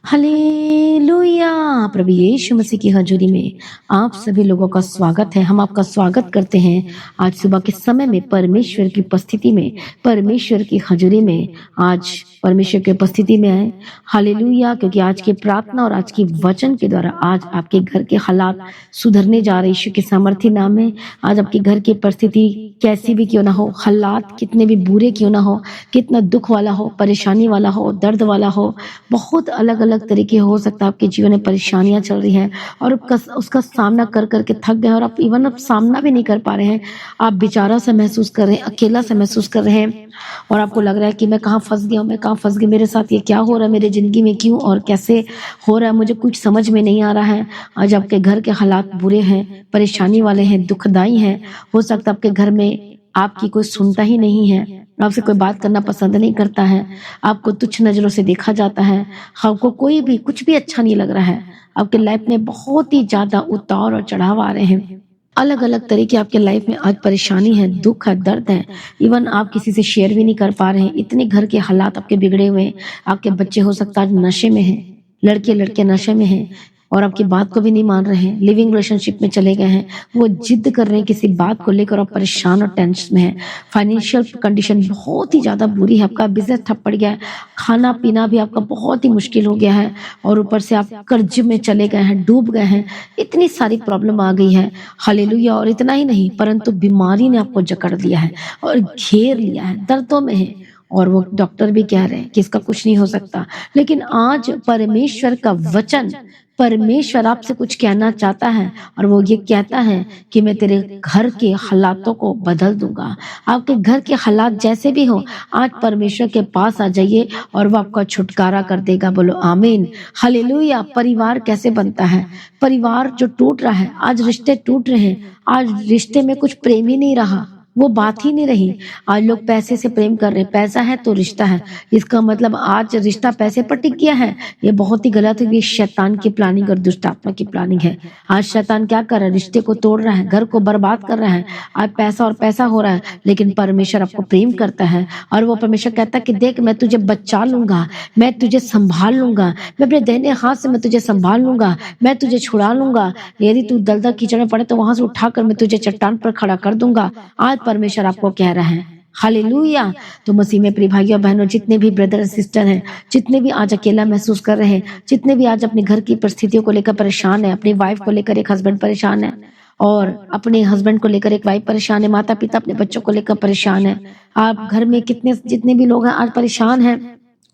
Hallelujah. प्रभु यीशु मसीह की हजूरी में आप सभी लोगों का स्वागत है। हम आपका स्वागत करते हैं आज सुबह के समय में परमेश्वर की उपस्थिति में, परमेश्वर की हजूरी में। आज परमेश्वर की उपस्थिति में आए। हालेलुया, क्योंकि आज की प्रार्थना और आज की वचन के द्वारा आज आपके घर के हालात सुधरने जा रहे यीशु के सामर्थी नाम में। आज आपके घर की परिस्थिति कैसी भी क्यों ना हो, हालात कितने भी बुरे क्यों ना हो, कितना दुख वाला हो, परेशानी वाला हो, दर्द वाला हो, बहुत अलग अलग तरीके हो सकता है आपके जीवन में परेशानियां चल रही हैं और उसका सामना कर करके थक गए और आप इवन अब सामना भी नहीं कर पा रहे हैं। आप बेचारा सा महसूस कर रहे हैं, अकेला सा महसूस कर रहे हैं और आपको लग रहा है कि मैं कहाँ फंस गया हूँ, मैं कहाँ फंस गई, मेरे साथ ये क्या हो रहा है, मेरे जिंदगी में क्यों और कैसे हो रहा है, मुझे कुछ समझ में नहीं आ रहा है। आज आपके घर के हालात बुरे हैं, परेशानी वाले हैं, दुखदाई हैं। हो सकता है आपके घर में आपकी कोई सुनता ही नहीं है, आपसे कोई बात करना पसंद नहीं करता है, आपको तुच्छ नजरों से देखा जाता है, आपको कोई भी कुछ भी अच्छा नहीं लग रहा है। आपके लाइफ में बहुत ही ज्यादा उतार और चढ़ाव आ रहे हैं। अलग अलग तरीके आपके लाइफ में आज परेशानी है, दुख है, दर्द है। इवन आप किसी से शेयर भी नहीं कर पा रहे हैं, इतने घर के हालात आपके बिगड़े हुए हैं। आपके बच्चे हो सकता है आज नशे में हैं, लड़के लड़के नशे में हैं और आपकी बात को भी नहीं मान रहे हैं, लिविंग रिलेशनशिप में चले गए हैं, वो जिद कर रहे हैं किसी बात को लेकर और परेशान और टेंशन में है। फाइनेंशियल कंडीशन बहुत ही ज्यादा बुरी है, आपका बिजनेस ठप पड़ गया है, खाना पीना भी आपका बहुत ही मुश्किल हो गया है और ऊपर से आप कर्ज में चले गए हैं, डूब गए हैं। इतनी सारी प्रॉब्लम आ गई है। हालेलुया। और इतना ही नहीं, परंतु बीमारी ने आपको जकड़ लिया है और घेर लिया है, दर्दों में है और वो डॉक्टर भी कह रहे हैं कि इसका कुछ नहीं हो सकता। लेकिन आज परमेश्वर का वचन, परमेश्वर आपसे कुछ कहना चाहता है और वो ये कहता है कि मैं तेरे घर के हालातों को बदल दूंगा। आपके घर के हालात जैसे भी हो, आज परमेश्वर के पास आ जाइए और वो आपका छुटकारा कर देगा। बोलो आमीन। हालेलुया। परिवार कैसे बनता है? परिवार जो टूट रहा है, आज रिश्ते टूट रहे हैं, आज रिश्ते में कुछ प्रेम ही नहीं रहा, वो बात ही नहीं रही। आज लोग पैसे से प्रेम कर रहे हैं, पैसा है तो रिश्ता है, इसका मतलब आज रिश्ता पैसे पर टिक गया है। ये बहुत ही गलत है, ये शैतान की प्लानिंग और दुष्ट आत्मा की प्लानिंग है। आज शैतान क्या कर रहा है? रिश्ते को तोड़ रहा है, घर को बर्बाद कर रहा है। आज पैसा और पैसा हो रहा है, लेकिन परमेश्वर आपको प्रेम करता है और वो परमेश्वर कहता है कि देख, मैं तुझे बचा लूंगा, मैं तुझे संभाल लूंगा, मैं अपने दाहिने हाथ से मैं तुझे संभाल लूंगा, मैं तुझे छुड़ा लूंगा। यदि तू दलदल कीचड़ में पड़े तो वहां से उठाकर मैं तुझे चट्टान पर खड़ा कर दूंगा। आज परमेश्वर आपको कह रहा है। हालेलुया। तो मसीह में प्रिय भाइयों बहनों, जितने भी ब्रदर सिस्टर हैं, जितने भी आज अकेला महसूस कर रहे हैं, जितने भी आज अपने घर की परिस्थितियों को लेकर परेशान है, अपनी वाइफ को लेकर एक हस्बैंड परेशान है और अपने हस्बैंड को लेकर एक वाइफ परेशान है, माता पिता अपने बच्चों को लेकर परेशान है, आप घर में कितने जितने भी लोग हैं आज परेशान हैं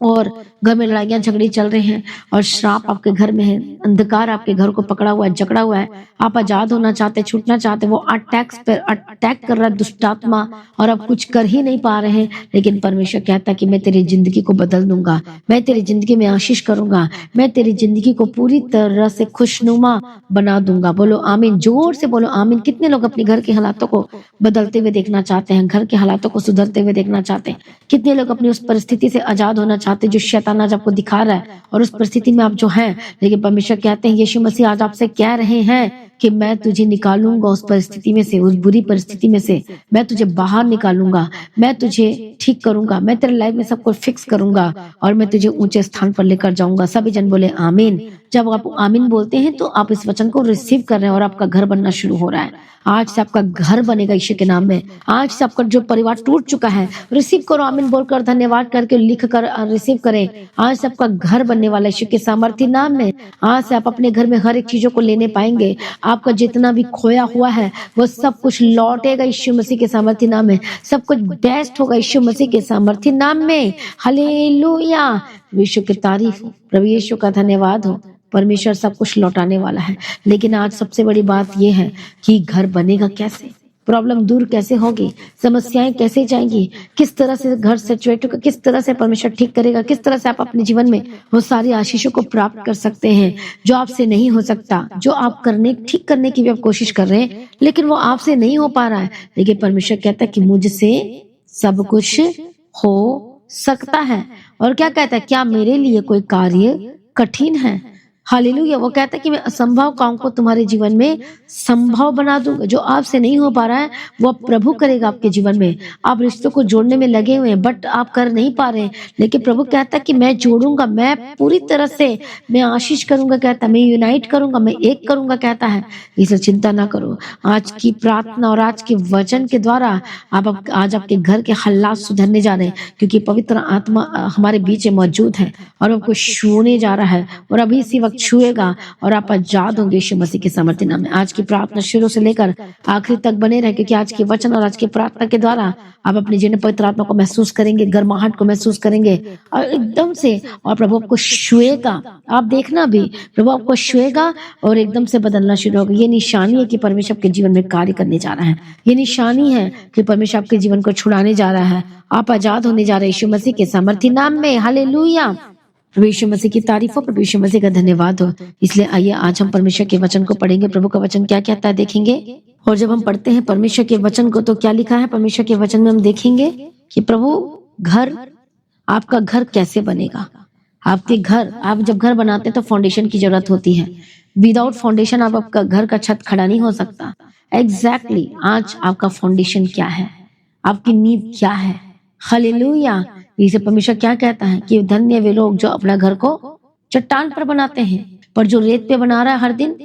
और घर में लड़ाइयां झगड़े चल रहे हैं और श्राप आपके घर में है, अंधकार आपके घर को पकड़ा हुआ है, जकड़ा हुआ है। आप आजाद होना चाहते, छूटना चाहते, वो अटैक कर रहा है दुष्टात्मा और आप कुछ कर ही नहीं पा रहे हैं। लेकिन परमेश्वर कहता है कि मैं तेरी जिंदगी को बदल दूंगा, मैं तेरी जिंदगी में आशीष करूंगा, मैं तेरी जिंदगी को पूरी तरह से खुशनुमा बना दूंगा। बोलो आमीन, जोर से बोलो आमीन। कितने लोग अपने घर के हालातों को बदलते हुए देखना चाहते हैं, घर के हालातों को सुधरते हुए देखना चाहते हैं? कितने लोग अपनी उस परिस्थिति से आजाद होना चाहते जो शैतान आज आपको दिखा रहा है और उस परिस्थिति में आप जो हैं? लेकिन परमेश्वर कहते हैं, यीशु मसीह आज आपसे कह रहे हैं कि मैं तुझे निकालूंगा उस परिस्थिति में से, उस बुरी परिस्थिति में से मैं तुझे बाहर निकालूंगा, मैं तुझे ठीक करूंगा, मैं तेरे लाइफ में सब कुछ फिक्स करूंगा और मैं तुझे ऊंचे स्थान पर लेकर जाऊंगा। सभी जन बोले आमीन। जब आप आमीन बोलते हैं तो आप इस वचन को रिसीव कर रहे हैं और आपका घर बनना शुरू हो रहा है। आज से आपका घर बनेगा यीशु के नाम में। आज से आपका जो परिवार टूट चुका है, रिसीव करो आमीन बोलकर, धन्यवाद करके लिख कर रिसीव करें। आज से आपका घर बनने वाला यीशु के सामर्थी नाम में। आज से आप अपने घर में हर एक चीजों को लेने पाएंगे। आपका जितना भी खोया हुआ है वो सब कुछ लौटेगा यीशु मसीह के सामर्थी नाम में। सब कुछ बेस्ट होगा यीशु मसीह के सामर्थी नाम में। हालेलुया। यीशु की तारीफ हो, प्रभु यीशु का धन्यवाद हो। परमेश्वर सब कुछ लौटाने वाला है। लेकिन आज सबसे बड़ी बात यह है कि घर बनेगा कैसे, प्रॉब्लम दूर कैसे होगी, समस्याएं कैसे जाएंगी, किस तरह से घर सिचुएट होगा, किस तरह से परमेश्वर ठीक करेगा, किस तरह से आप अपने जीवन में वो सारी आशीषों को प्राप्त कर सकते हैं जो आपसे नहीं हो सकता, जो आप ठीक करने की भी आप कोशिश कर रहे हैं लेकिन वो आपसे नहीं हो पा रहा है। लेकिन परमेश्वर कहता है कि मुझसे सब कुछ हो सकता है। और क्या कहता है? क्या मेरे लिए कोई कार्य कठिन है? हालेलुया। वो कहता है कि मैं असंभव काम को तुम्हारे जीवन में संभव बना दूंगा। जो आपसे नहीं हो पा रहा है वो अब प्रभु करेगा आपके जीवन में। आप रिश्तों को जोड़ने में लगे हुए हैं बट आप कर नहीं पा रहे हैं, लेकिन प्रभु कहता है कि मैं जोड़ूंगा, मैं पूरी तरह से मैं आशीष करूंगा, कहता है मैं यूनाइट करूंगा, मैं एक करूंगा, कहता है। इसलिए चिंता ना करो। आज की प्रार्थना और आज के वचन के द्वारा आज आपके घर के हालात सुधरने जा रहे हैं, क्योंकि पवित्र आत्मा हमारे बीच में मौजूद है और आपको छूने जा रहा है और अभी इसी वक्त छुएगा और आप आजाद होंगे यीशु मसीह के सामर्थ्य नाम में। आज की प्रार्थना शुरू से लेकर आखिरी तक बने रहे, क्योंकि आज के वचन और आज की प्रार्थना के द्वारा आप अपने जीवन में पवित्र आत्मा को महसूस करेंगे, गर्माहट को महसूस करेंगे और एकदम से, और प्रभु आपको छुएगा। आप देखना भी, प्रभु आपको छुएगा और एकदम से बदलना शुरू होगा। ये निशानी है कि परमेश्वर आपके जीवन में कार्य करने जा रहा है। ये निशानी है कि परमेश्वर आपके जीवन को छुड़ाने जा रहा है। आप आजाद होने जा रहे हैं यीशु मसीह के सामर्थ्य नाम में। हालेलुया। प्रभु यीशु मसीह की तारीफ हो, प्रभु यीशु मसीह का धन्यवाद हो। इसलिए आइए आज हम परमेश्वर के वचन को पढ़ेंगे। प्रभु का वचन क्या कहता है देखेंगे। और जब हम पढ़ते हैं परमेश्वर के वचन को तो क्या लिखा है परमेश्वर के वचन में, हम देखेंगे कि प्रभु घर, आपका घर कैसे बनेगा। आपके घर, आप जब घर बनाते हैं तो फाउंडेशन की जरूरत होती है। विदाउट फाउंडेशन आपका घर का छत खड़ा नहीं हो सकता। एग्जैक्टली आज आपका फाउंडेशन क्या है, आपकी नींव क्या है। हालेलुया। इसे परमेश्वर क्या कहता है कि धन्य वे लोग जो अपना घर को चट्टान पर बनाते हैं, पर जो रेत पे बना रहा है हर दिन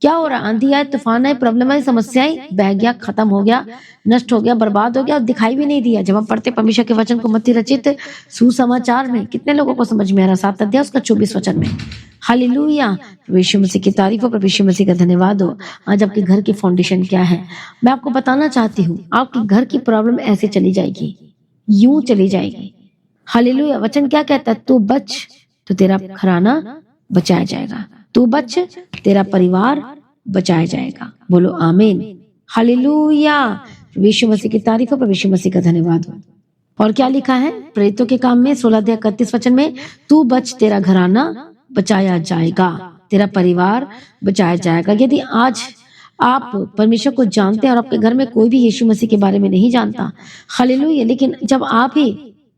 क्या हो रहा है, आंधी आए, तूफान आए, प्रॉब्लम आई, समस्याएं, बह गया, खत्म हो गया, नष्ट हो गया, बर्बाद हो गया, दिखाई भी नहीं दिया। जब हम पढ़ते परमेश्वर के वचन को मत्ती रचित सुसमाचार में, कितने लोगों को समझ में आ रहा, 7 अध्याय उसका 24 वचन में। हालेलुया। प्रभु यीशु मसीह की तारीफ हो, प्रभु यीशु मसीह का धन्यवाद हो। आज आपके घर की फाउंडेशन क्या है मैं आपको बताना चाहती हूँ। आपके घर की प्रॉब्लम ऐसे चली जाएगी, यूं चली जाएगी। हालेलुया। वचन क्या कहता है, तू बच तो तेरा घराना बचाया जाएगा, तू बच तेरा परिवार बचाया जाएगा। बोलो आमीन। हालेलुया। यीशु मसीह की तारीफ हो, प्रभु यीशु मसीह का धन्यवाद हो। और क्या लिखा है प्रेरितों के काम में 16 अध्याय 31 वचन में, तू बच तेरा घराना बचाया जाएगा, तेरा परिवार बचाया जाएगा। यदि आज आप परमेश्वर को जानते हैं और आपके घर में कोई भी यीशु मसीह के बारे में नहीं जानता, हालेलुया, लेकिन जब आप ही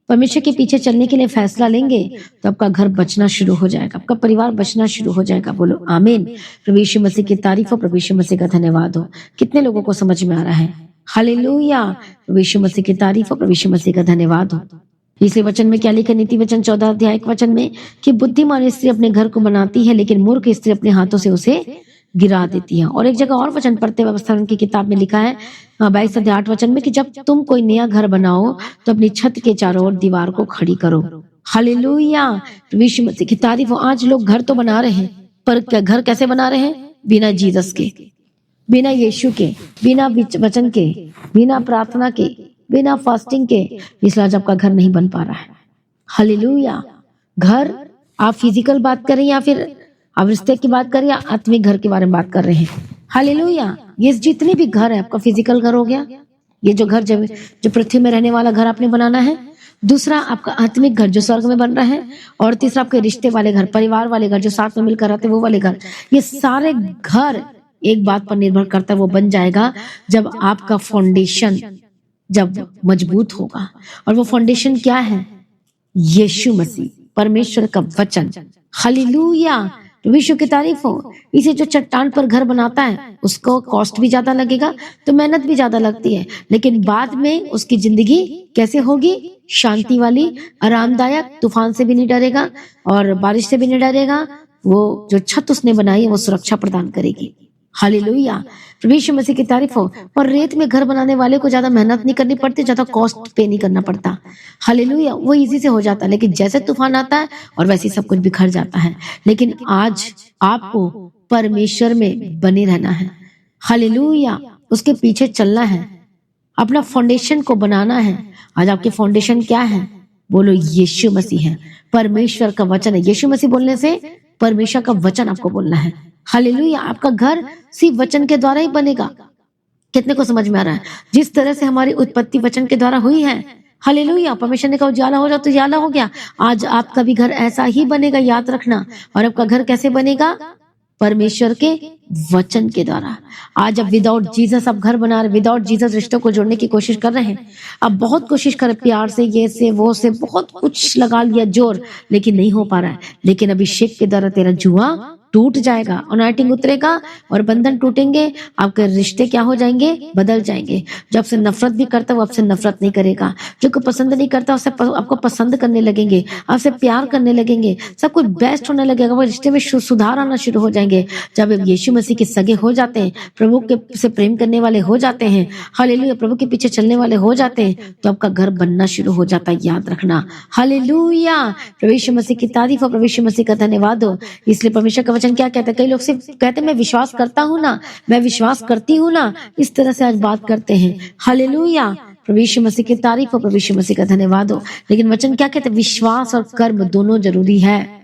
परमेश्वर के पीछे चलने के लिए फैसला लेंगे तो आपका घर बचना शुरू हो जाएगा, आपका परिवार बचना शुरू हो जाएगा। बोलो आमीन। प्रभु यीशु मसीह की तारीफ हो, प्रभु यीशु मसीह का धन्यवाद हो। कितने लोगों को समझ में आ रहा है। हालेलुया। प्रभु यीशु मसीह की तारीफ हो, प्रभु यीशु मसीह का धन्यवाद हो। इसी वचन में क्या लिखा, नीति वचन 14 अध्याय 1 वचन में, कि बुद्धिमान स्त्री अपने घर को बनाती है लेकिन मूर्ख स्त्री अपने हाथों से उसे गिरा देती है। और एक जगह और वचन पढ़ते व्यवस्था की किताब में लिखा है 22 अध्याय 8 वचन में, कि जब तुम कोई नया घर बनाओ तो अपनी छत के चारों ओर दीवार को खड़ी करो। हालेलुया। यीशु मसीह की तारीफ हो। आज लोग घर तो बना रहे हैं, पर घर कैसे बना रहे हैं, बिना जीसस के, बिना यीशु के, बिना वचन के, बिना प्रार्थना के, बिना फास्टिंग के। इसलिए आज आपका घर नहीं बन पा रहा है। हालेलुया। घर, आप फिजिकल बात करें या फिर आप रिश्ते की बात करें या आत्मिक घर के बारे में बात कर रहे हैं। हालेलुया। ये जितने भी घर है, आपका फिजिकल घर हो गया, ये जो घर जो पृथ्वी में रहने वाला घर आपने बनाना है। दूसरा आपका आत्मिक घर जो स्वर्ग में बन रहा है। और तीसरा आपके रिश्ते वाले घर, परिवार वाले घर जो साथ में मिलकर रहते हैं, वो वाले घर। ये सारे घर एक बात पर निर्भर करता है, वो बन जाएगा जब आपका फाउंडेशन जब मजबूत होगा। और वो फाउंडेशन क्या है, यीशु मसीह, परमेश्वर का वचन। हालेलुया। विश्व की तारीफ हो। इसे जो चट्टान पर घर बनाता है उसको कॉस्ट भी ज्यादा लगेगा, तो मेहनत भी ज्यादा लगती है, लेकिन बाद में उसकी जिंदगी कैसे होगी, शांति वाली, आरामदायक, तूफान से भी नहीं डरेगा और बारिश से भी नहीं डरेगा। वो जो छत उसने बनाई है वो सुरक्षा प्रदान करेगी। हालेलुया। प्रभु यीशु मसीह की तारीफ हो। और रेत में घर बनाने वाले को ज्यादा मेहनत नहीं करनी पड़ती, ज्यादा कॉस्ट पे नहीं करना पड़ता। हालेलुया। वो इजी से हो जाता है, लेकिन जैसे तूफान आता है और वैसे सब कुछ बिखर जाता है। लेकिन आज आपको परमेश्वर में बने रहना है। हालेलुया। उसके पीछे चलना है, अपना फाउंडेशन को बनाना है। आज आपके फाउंडेशन क्या है, बोलो यीशु मसीह है, परमेश्वर का वचन है। यीशु मसीह बोलने से परमेश्वर का वचन आपको बोलना है। हालेलुया। आपका घर सिर्फ वचन के द्वारा ही बनेगा। कितने को समझ में आ रहा है। जिस तरह से हमारी उत्पत्ति वचन के द्वारा हुई है, हालेलुया, परमेश्वर ने कहा उजाला हो जाओ तो उजाला हो गया। आज आपका भी घर ऐसा ही बनेगा, याद रखना। और आपका घर कैसे बनेगा, परमेश्वर के वचन के द्वारा। आज अब विदाउट जीसस आप घर बना रहे, विदाउट जीसस रिश्तों को जोड़ने की कोशिश कर रहे हैं। अब बहुत कोशिश कर, प्यार से, ये से, वो से, बहुत कुछ लगा लिया जोर, लेकिन नहीं हो पा रहा है। लेकिन अभिषेक के द्वारा तेरा जुआ टूट जाएगा, अनॉइंटिंग उतरेगा और बंधन टूटेंगे, आपके रिश्ते क्या हो जाएंगे, बदल जाएंगे। जो आपसे नफरत भी करता है वो आपसे नफरत नहीं करेगा, जो को पसंद नहीं करता उससे आपको पसंद करने लगेंगे, आपसे प्यार करने लगेंगे, सब कुछ बेस्ट होने लगेगा, वो रिश्ते में सुधार आना शुरू हो जाएंगे। जब आप यीशु मसीह के सगे हो जाते हैं, प्रभु के से प्रेम करने वाले हो जाते हैं, हालेलुया, प्रभु के पीछे चलने वाले हो जाते हैं, तो आपका घर बनना शुरू हो जाता है। याद रखना, हालेलुया, प्रभु यीशु मसीह की तारीफ और प्रभु यीशु मसीह का धन्यवाद हो। इसलिए परमेश्वर का वचन क्या कहता है, कई लोग सिर्फ कहते हैं मैं विश्वास करता हूं ना, मैं विश्वास करती हूँ ना, इस तरह से आज बात करते हैं। हालेलुया, प्रभु यीशु मसीह की तारीफ और प्रभु यीशु मसीह का धन्यवाद हो। लेकिन वचन क्या कहते हैं, विश्वास और कर्म दोनों जरूरी है।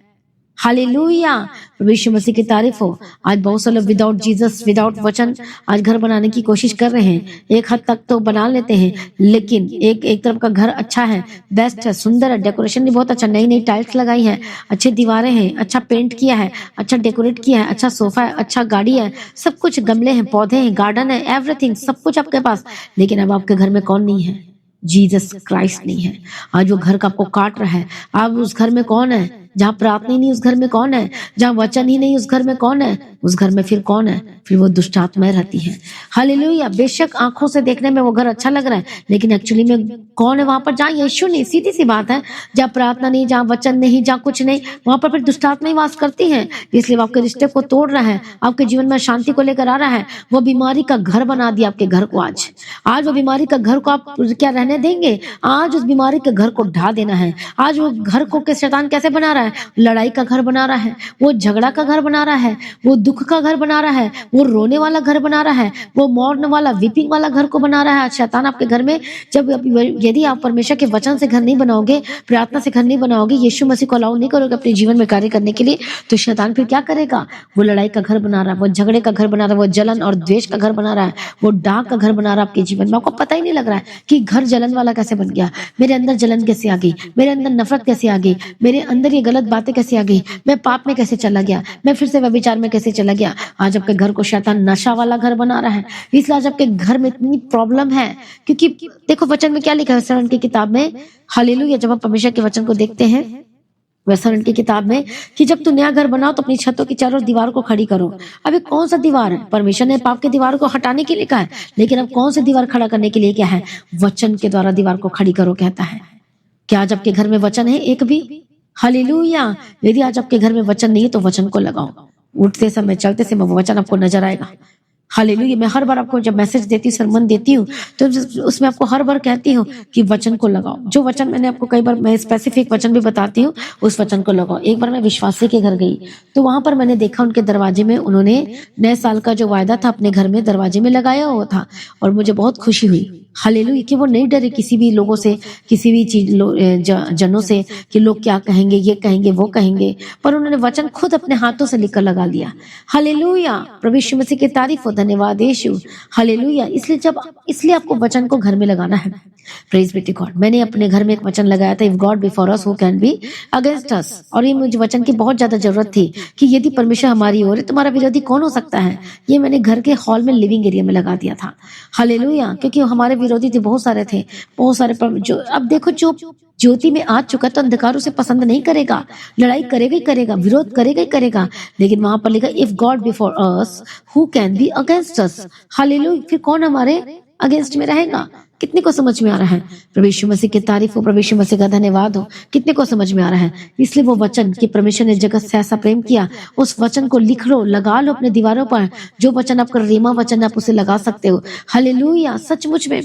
हालेलुया, प्रभु यीशु मसीह की तारीफ हो। आज बहुत से लोग विदाउट जीसस, विदाउट वचन आज घर बनाने की कोशिश कर रहे हैं। एक हद तक तो बना लेते हैं, लेकिन एक तरफ का घर अच्छा है, बेस्ट है, सुंदर है, डेकोरेशन भी बहुत अच्छा, नई नई टाइल्स लगाई है, अच्छी दीवारें हैं, अच्छा पेंट किया है, अच्छा डेकोरेट किया है, अच्छा सोफा है, अच्छा गाड़ी है, सब कुछ, गमले हैं, पौधे हैं, गार्डन है, एवरीथिंग, सब कुछ आपके पास। लेकिन अब आपके घर में कौन नहीं है, जीसस क्राइस्ट नहीं है। आज वो घर का आपको काट रहा है। अब उस घर में कौन है, जहाँ प्रार्थना ही नहीं उस घर में कौन है, जहाँ वचन ही नहीं उस घर में कौन है, उस घर में फिर कौन है, फिर वो दुष्ट आत्माएं रहती है। हालेलुया, बेशक आंखों से देखने में वो घर अच्छा लग रहा है, लेकिन एक्चुअली में कौन है वहां पर, जहाँ यीशु नहीं, सीधी सी बात है, जहाँ प्रार्थना नहीं, जहाँ वचन नहीं, जहाँ कुछ नहीं, वहां पर फिर दुष्ट आत्माएं वास करती हैं। इसलिए वो आपके रिश्ते को तोड़ रहा है, आपके जीवन में शांति को लेकर आ रहा है, वो बीमारी का घर बना दिया आपके घर को। आज वो बीमारी का घर को आप क्या रहने देंगे, आज उस बीमारी के घर को ढा देना है। आज वो घर को शैतान कैसे बना रहा है, लड़ाई का घर बना रहा है, वो झगड़ा का घर बना रहा है, वो दुख का घर बना रहा है, वो रोने वाला घर बना रहा है, वो मौन वाला, वीपिंग वाला घर को बना रहा है। शैतान आपके घर में, जब यदि आप परमेश्वर के वचन से घर नहीं बनाओगे, प्रार्थना से घर नहीं बनाओगे, यीशु मसीह को अलाउ नहीं करोगे अपने जीवन में कार्य करने के लिए, तो शैतान फिर क्या करेगा, वो लड़ाई का घर बना रहा है, वो झगड़े का घर बना रहा है, वो जलन और द्वेष का घर बना रहा है, वो डाक का घर बना रहा है आपके जीवन में। आपको पता ही नहीं लग रहा है कि घर जलन वाला कैसे बन गया, मेरे अंदर जलन कैसे आ गई, मेरे अंदर नफरत कैसे आ गई, मेरे अंदर ये गलत बातें कैसे आ गई, मैं पाप में कैसे चला गया, मैं फिर से व्यभिचार में कैसे चला गया। आज आपके घर को शैतान नशा वाला घर बना रहा है। इसलिए आज आपके घर में इतनी प्रॉब्लम है, क्योंकि देखो वचन में क्या लिखा है वैसरण की किताब में, हालेलुया, जब आप परमेश्वर के वचन को देखते हैं वैसरण की किताब में, कि जब तू नया घर बनाओ तो अपनी छतों की चारों दीवार को खड़ी करो। अब ये कौन सा दीवार है, परमेश्वर ने पाप की दीवार को हटाने के लिए कहा है, लेकिन अब कौन सी दीवार खड़ा करने के लिए क्या है, वचन के द्वारा दीवार को खड़ी करो कहता है। क्या आज आपके घर में वचन है एक भी, हालेलुया। यदि आज आपके घर में वचन नहीं है तो वचन को लगाओ, उठते समय चलते समय वो वचन आपको नजर आएगा। हालेलुया, मैं हर बार आपको जब मैसेज देती हूँ, सरमन देती हूँ, तो उसमें आपको हर बार कहती हूँ कि वचन को लगाओ। जो वचन मैंने आपको कई बार, मैं स्पेसिफिक वचन भी बताती हूँ, उस वचन को लगाओ। एक बार मैं विश्वासी के घर गई, तो वहां पर मैंने देखा उनके दरवाजे में उन्होंने नए साल का जो वायदा था अपने घर में दरवाजे में लगाया हुआ था, और मुझे बहुत खुशी हुई। हालेलुया, कि वो नहीं डरे किसी भी लोगों से, किसी भी चीज जनों से, कि लोग क्या कहेंगे, ये कहेंगे, वो कहेंगे, पर उन्होंने वचन खुद अपने हाथों से लिखकर लगा लिया। हालेलुया, प्रभु यीशु मसीह की तारीफ हो, धन्यवाद यीशु, हालेलुया। इसलिए आपको वचन को घर में लगाना है। Praise be to God. मैंने अपने घर में एक वचन लगाया था, if God before us who can be against us. और ये मुझे वचन की बहुत ज्यादा जरूरत थी कि यदि परमेश्वर हमारी ओर है, तुम्हारा विरोधी कौन हो सकता है। ये मैंने घर के हॉल में, लिविंग एरिया में लगा दिया था। हालेलुया, क्योंकि हमारे विरोधी थे, बहुत सारे थे, बहुत सारे। जो अब देखो, जो ज्योति में आ चुका तो अंधकार उसे पसंद नहीं करेगा, लड़ाई करेगा ही करेगा, विरोध करेगा ही करेगा। लेकिन वहां पर लिखा, if God before us who can be against us. Hallelujah, फिर कौन हमारे अगेंस्ट में रहेगा। कितने को समझ में आ रहा है। प्रभु यीशु मसीह की तारीफ हो, प्रभु यीशु मसीह का धन्यवाद हो। कितने को समझ में आ रहा है। इसलिए वो वचन कि परमेश्वर ने जगत से ऐसा प्रेम किया, उस वचन को लिख लो, लगा लो अपने दीवारों पर। जो वचन आपका रीमा वचन आप उसे लगा सकते हो। हालेलुया, सचमुच में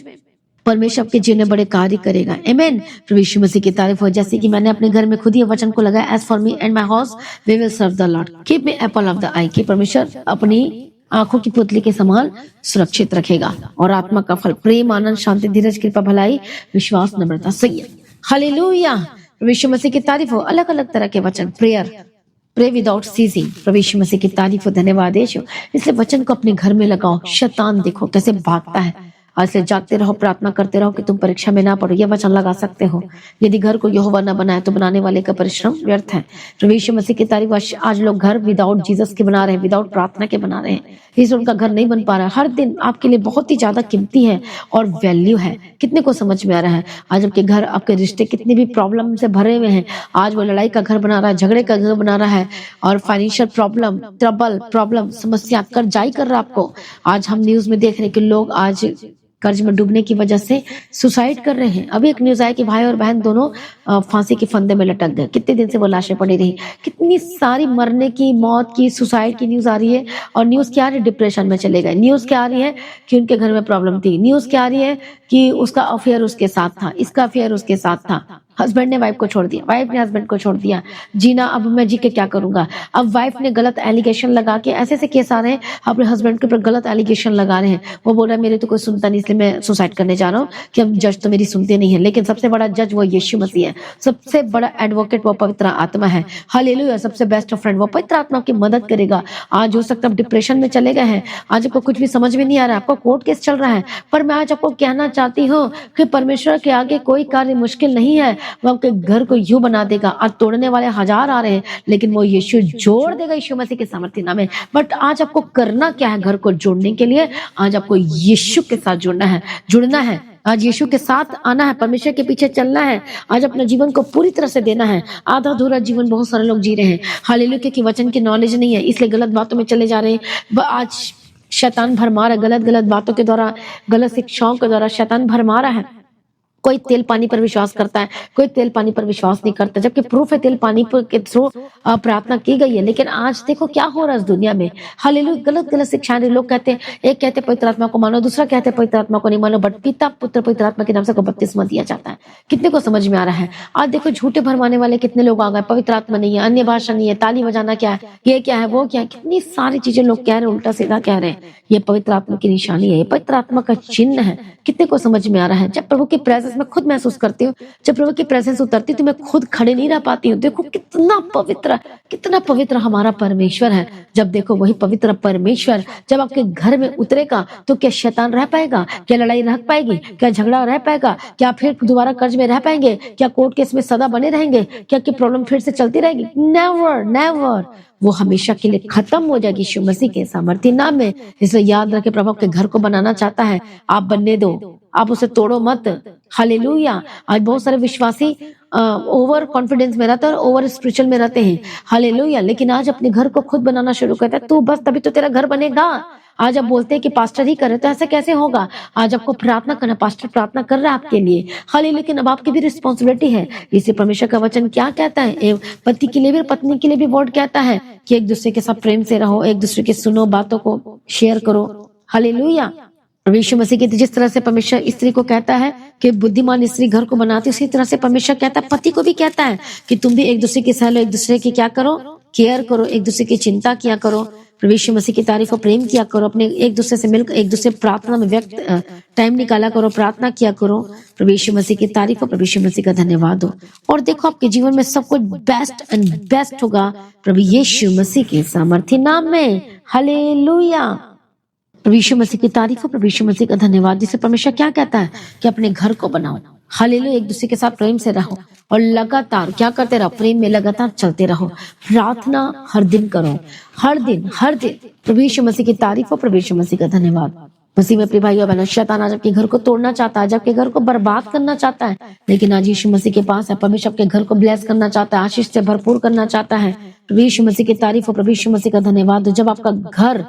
परमेश्वर आपके जीवन में बड़े कार्य करेगा। आमेन। प्रभु यीशु मसीह की तारीफ हो। जैसे कि मैंने अपने घर में खुद ही वचन को लगाया, as for me and my house we will serve the lord, keep me apple of the eye. कि परमेश्वर अपनी आंखों की पुतली के समान सुरक्षित रखेगा। और आत्मा का फल प्रेम, आनंद, शांति, धीरज, कृपा, भलाई, विश्वास, नम्रता, संयम। हालेलुया, प्रभु यीशु मसीह की तारीफ हो। अलग अलग तरह के वचन, प्रे विदाउट सीजिंग। प्रभु यीशु मसीह की तारीफ हो, धन्यवाद यीशु। इसलिए वचन को अपने घर में लगाओ। शैतान देखो कैसे भागता है। आज से जागते रहो, प्रार्थना करते रहो कि तुम परीक्षा में ना पड़ो। यह वचन लगा सकते हो। यदि घर को यहोवा न बनाए तो बनाने वाले का परिश्रम व्यर्थ है। प्रभु यीशु मसीह की तारीफ। आज लोग घर विदाउट जीसस के बना रहे हैं, विदाउट प्रार्थना के बना रहे हैं, इसलिए उनका घर नहीं बन पा रहा है। हर दिन आपके लिए बहुत ही ज्यादा कीमती है और वैल्यू है। कितने को समझ में आ रहा है? आज आपके घर, आपके रिश्ते कितने भी प्रॉब्लम से भरे हुए हैं, आज वो लड़ाई का घर बना रहा है, झगड़े का घर बना रहा है, और फाइनेंशियल प्रॉब्लम, ट्रबल, प्रॉब्लम, समस्या, कर्जाई कर रहा है आपको। आज हम न्यूज में देख रहे हैं कि लोग आज कर्ज में डूबने की वजह से सुसाइड कर रहे हैं। अभी एक न्यूज आया कि भाई और बहन दोनों फांसी के फंदे में लटक गए। कितने दिन से वो लाशें पड़ी रही। कितनी सारी मरने की, मौत की, सुसाइड की न्यूज आ रही है। और न्यूज क्या आ रही है? डिप्रेशन में चले गए। न्यूज क्या आ रही है? कि उनके घर में प्रॉब्लम थी। न्यूज क्या आ रही है? कि उसका अफेयर उसके साथ था, इसका अफेयर उसके साथ था। हस्बैंड ने वाइफ को छोड़ दिया, वाइफ ने हस्बैंड को छोड़ दिया। जीना, अब मैं जी के क्या करूंगा। अब वाइफ ने गलत एलिगेशन लगा के, ऐसे ऐसे केस आ रहे हैं, अपने हस्बैंड के ऊपर गलत एलिगेशन लगा रहे हैं। वो बोल रहा है मेरे तो कोई सुनता नहीं, इसलिए मैं सुसाइड करने जा रहा हूँ, कि अब जज तो मेरी सुनते नहीं है। लेकिन सबसे बड़ा जज वो यीशु मसीह है। सबसे बड़ा एडवोकेट वो पवित्र आत्मा है। हालेलुया। सबसे बेस्ट फ्रेंड वो पवित्र आत्मा आपकी मदद करेगा। आज हो सकता है डिप्रेशन में चले गए हैं, आज आपको कुछ भी समझ में नहीं आ रहा है, आपको कोर्ट केस चल रहा है, पर मैं आज आपको कहना चाहती हूँ कि परमेश्वर के आगे कोई कार्य मुश्किल नहीं है। वो आपके घर को यूं बना देगा। आज तोड़ने वाले हजार आ रहे हैं, लेकिन वो यीशु जोड़ देगा यीशु मसीह के सामर्थ्य नाम में। बट आज आपको करना क्या है? घर को जोड़ने के लिए आज आपको यीशु के साथ जुड़ना है। आज यीशु के साथ आना है, परमेश्वर के पीछे चलना है। आज अपना जीवन को पूरी तरह से देना है। आधा अधूरा जीवन बहुत सारे लोग जी रहे हैं। हालेलुया, क्योंकि वचन की नॉलेज नहीं है, इसलिए गलत बातों में चले जा रहे हैं। आज शैतान भरमा रहा है, गलत बातों के द्वारा, गलत शिक्षाओं के द्वारा शैतान भरमा रहा है। कोई तेल पानी पर विश्वास करता है, कोई तेल पानी पर विश्वास नहीं करता, जबकि प्रूफ है तेल पानी पर के थ्रू प्रार्थना की गई है। लेकिन आज देखो क्या हो रहा है इस दुनिया में। हालेलुया, गलत शिक्षाएं। लोग कहते हैं, एक कहते हैं पवित्र आत्मा को मानो, दूसरा कहते हैं पवित्र आत्मा को नहीं मानो, बट पिता, पुत्र, पवित्र आत्मा के नाम से बपतिस्मा दिया जाता है। कितने को समझ में आ रहा है? आज देखो झूठे भरमाने वाले कितने लोग आ गए। पवित्र आत्मा नहीं है, अन्य भाषा नहीं है, ताली बजाना क्या है, ये क्या है, वो क्या है, कितनी सारी चीजें लोग कह रहे हैं, उल्टा सीधा कह रहे हैं। ये पवित्र आत्मा की निशानी है, ये पवित्र आत्मा का चिन्ह है। कितने को समझ में आ रहा है? जब प्रभु की प्रेजेंस में खुद महसूस करती हूँ, जब प्रभु की प्रेजेंस उतरती तो मैं खुद खड़े नहीं रह पाती हूँ। देखो कितना पवित्र हमारा परमेश्वर है। जब देखो वही पवित्र परमेश्वर जब आपके घर में उतरेगा तो क्या शैतान रह पाएगा? क्या लड़ाई रह पाएगी? क्या झगड़ा रह पाएगा? क्या फिर दोबारा कर्ज में रह पाएंगे? क्या कोर्ट केस में सदा बने रहेंगे? क्या की प्रॉब्लम फिर से चलती रहेगी? नेवर। वो हमेशा के लिए खत्म हो जाएगी यीशु मसीह के सामर्थ्य नाम में। इसलिए याद रखे, प्रभु के घर को बनाना चाहता है, आप बनने दो, आप उसे तोड़ो मत। हालेलुया। आज बहुत सारे विश्वासी ओवर कॉन्फिडेंस में रहते हैं और ओवर स्पिरिचुअल में रहते हैं। हालेलुया। लेकिन आज अपने घर को खुद बनाना शुरू करता है, तू बस तभी तो तेरा घर बनेगा। आज आप बोलते हैं कि पास्टर ही करे, तो ऐसा कैसे होगा? आज आपको प्रार्थना करना, पास्टर प्रार्थना कर रहा है आपके लिए। हालेलुया। लेकिन अब आपकी भी रिस्पॉन्सिबिलिटी है। इसे परमेश्वर का वचन क्या कहता है? पति के लिए भी, पत्नी के लिए भी वर्ड कहता है कि एक दूसरे के साथ प्रेम से रहो, एक दूसरे की सुनो, बातों को शेयर करो। हालेलुया। यीशु मसीह की जिस तरह से परमेश्वर स्त्री को कहता है कि बुद्धिमान स्त्री घर को बनाती, उसी तरह से परमेश्वर कहता है, पति को भी कहता है कि तुम भी एक दूसरे की सह लो, एक दूसरे की क्या करो? केयर करो, एक दूसरे की चिंता किया करो, प्रभु यीशु मसीह की तारीफ और प्रेम किया करो, अपने एक दूसरे से मिलकर एक दूसरे प्रार्थना में व्यक्त टाइम निकाला करो, प्रार्थना किया करो, प्रभु यीशु मसीह की तारीफ और प्रभु यीशु मसीह का धन्यवाद हो। और देखो आपके जीवन में सब कुछ बेस्ट एंड बेस्ट होगा प्रभु यीशु मसीह के सामर्थ्य नाम में। हालेलुया। प्रभु यीशु मसीह की तारीफ और प्रभु यीशु मसीह का धन्यवाद। जिसे परमेश्वर क्या कहता है कि अपने घर को बनाओ। हालेलुया। एक दूसरे के साथ प्रेम से रहो और लगातार क्या करते रहो? प्रेम में लगातार चलते रहो। प्रार्थना हर दिन करो, हर दिन प्रभु यीशु मसीह की तारीफ और प्रभु यीशु मसीह का धन्यवाद। मसीह में प्रिय भाइयों बहनों, शैतान आज आपके घर को तोड़ना चाहता है, आज आपके घर को बर्बाद करना चाहता है, लेकिन आज यीशु मसीह के पास है। परमेश्वर आपके घर को ब्लेस करना चाहता है, आशीष से भरपूर करना चाहता है। प्रभु यीशु मसीह की तारीफ और प्रभु यीशु मसीह का धन्यवाद। जब आपका घर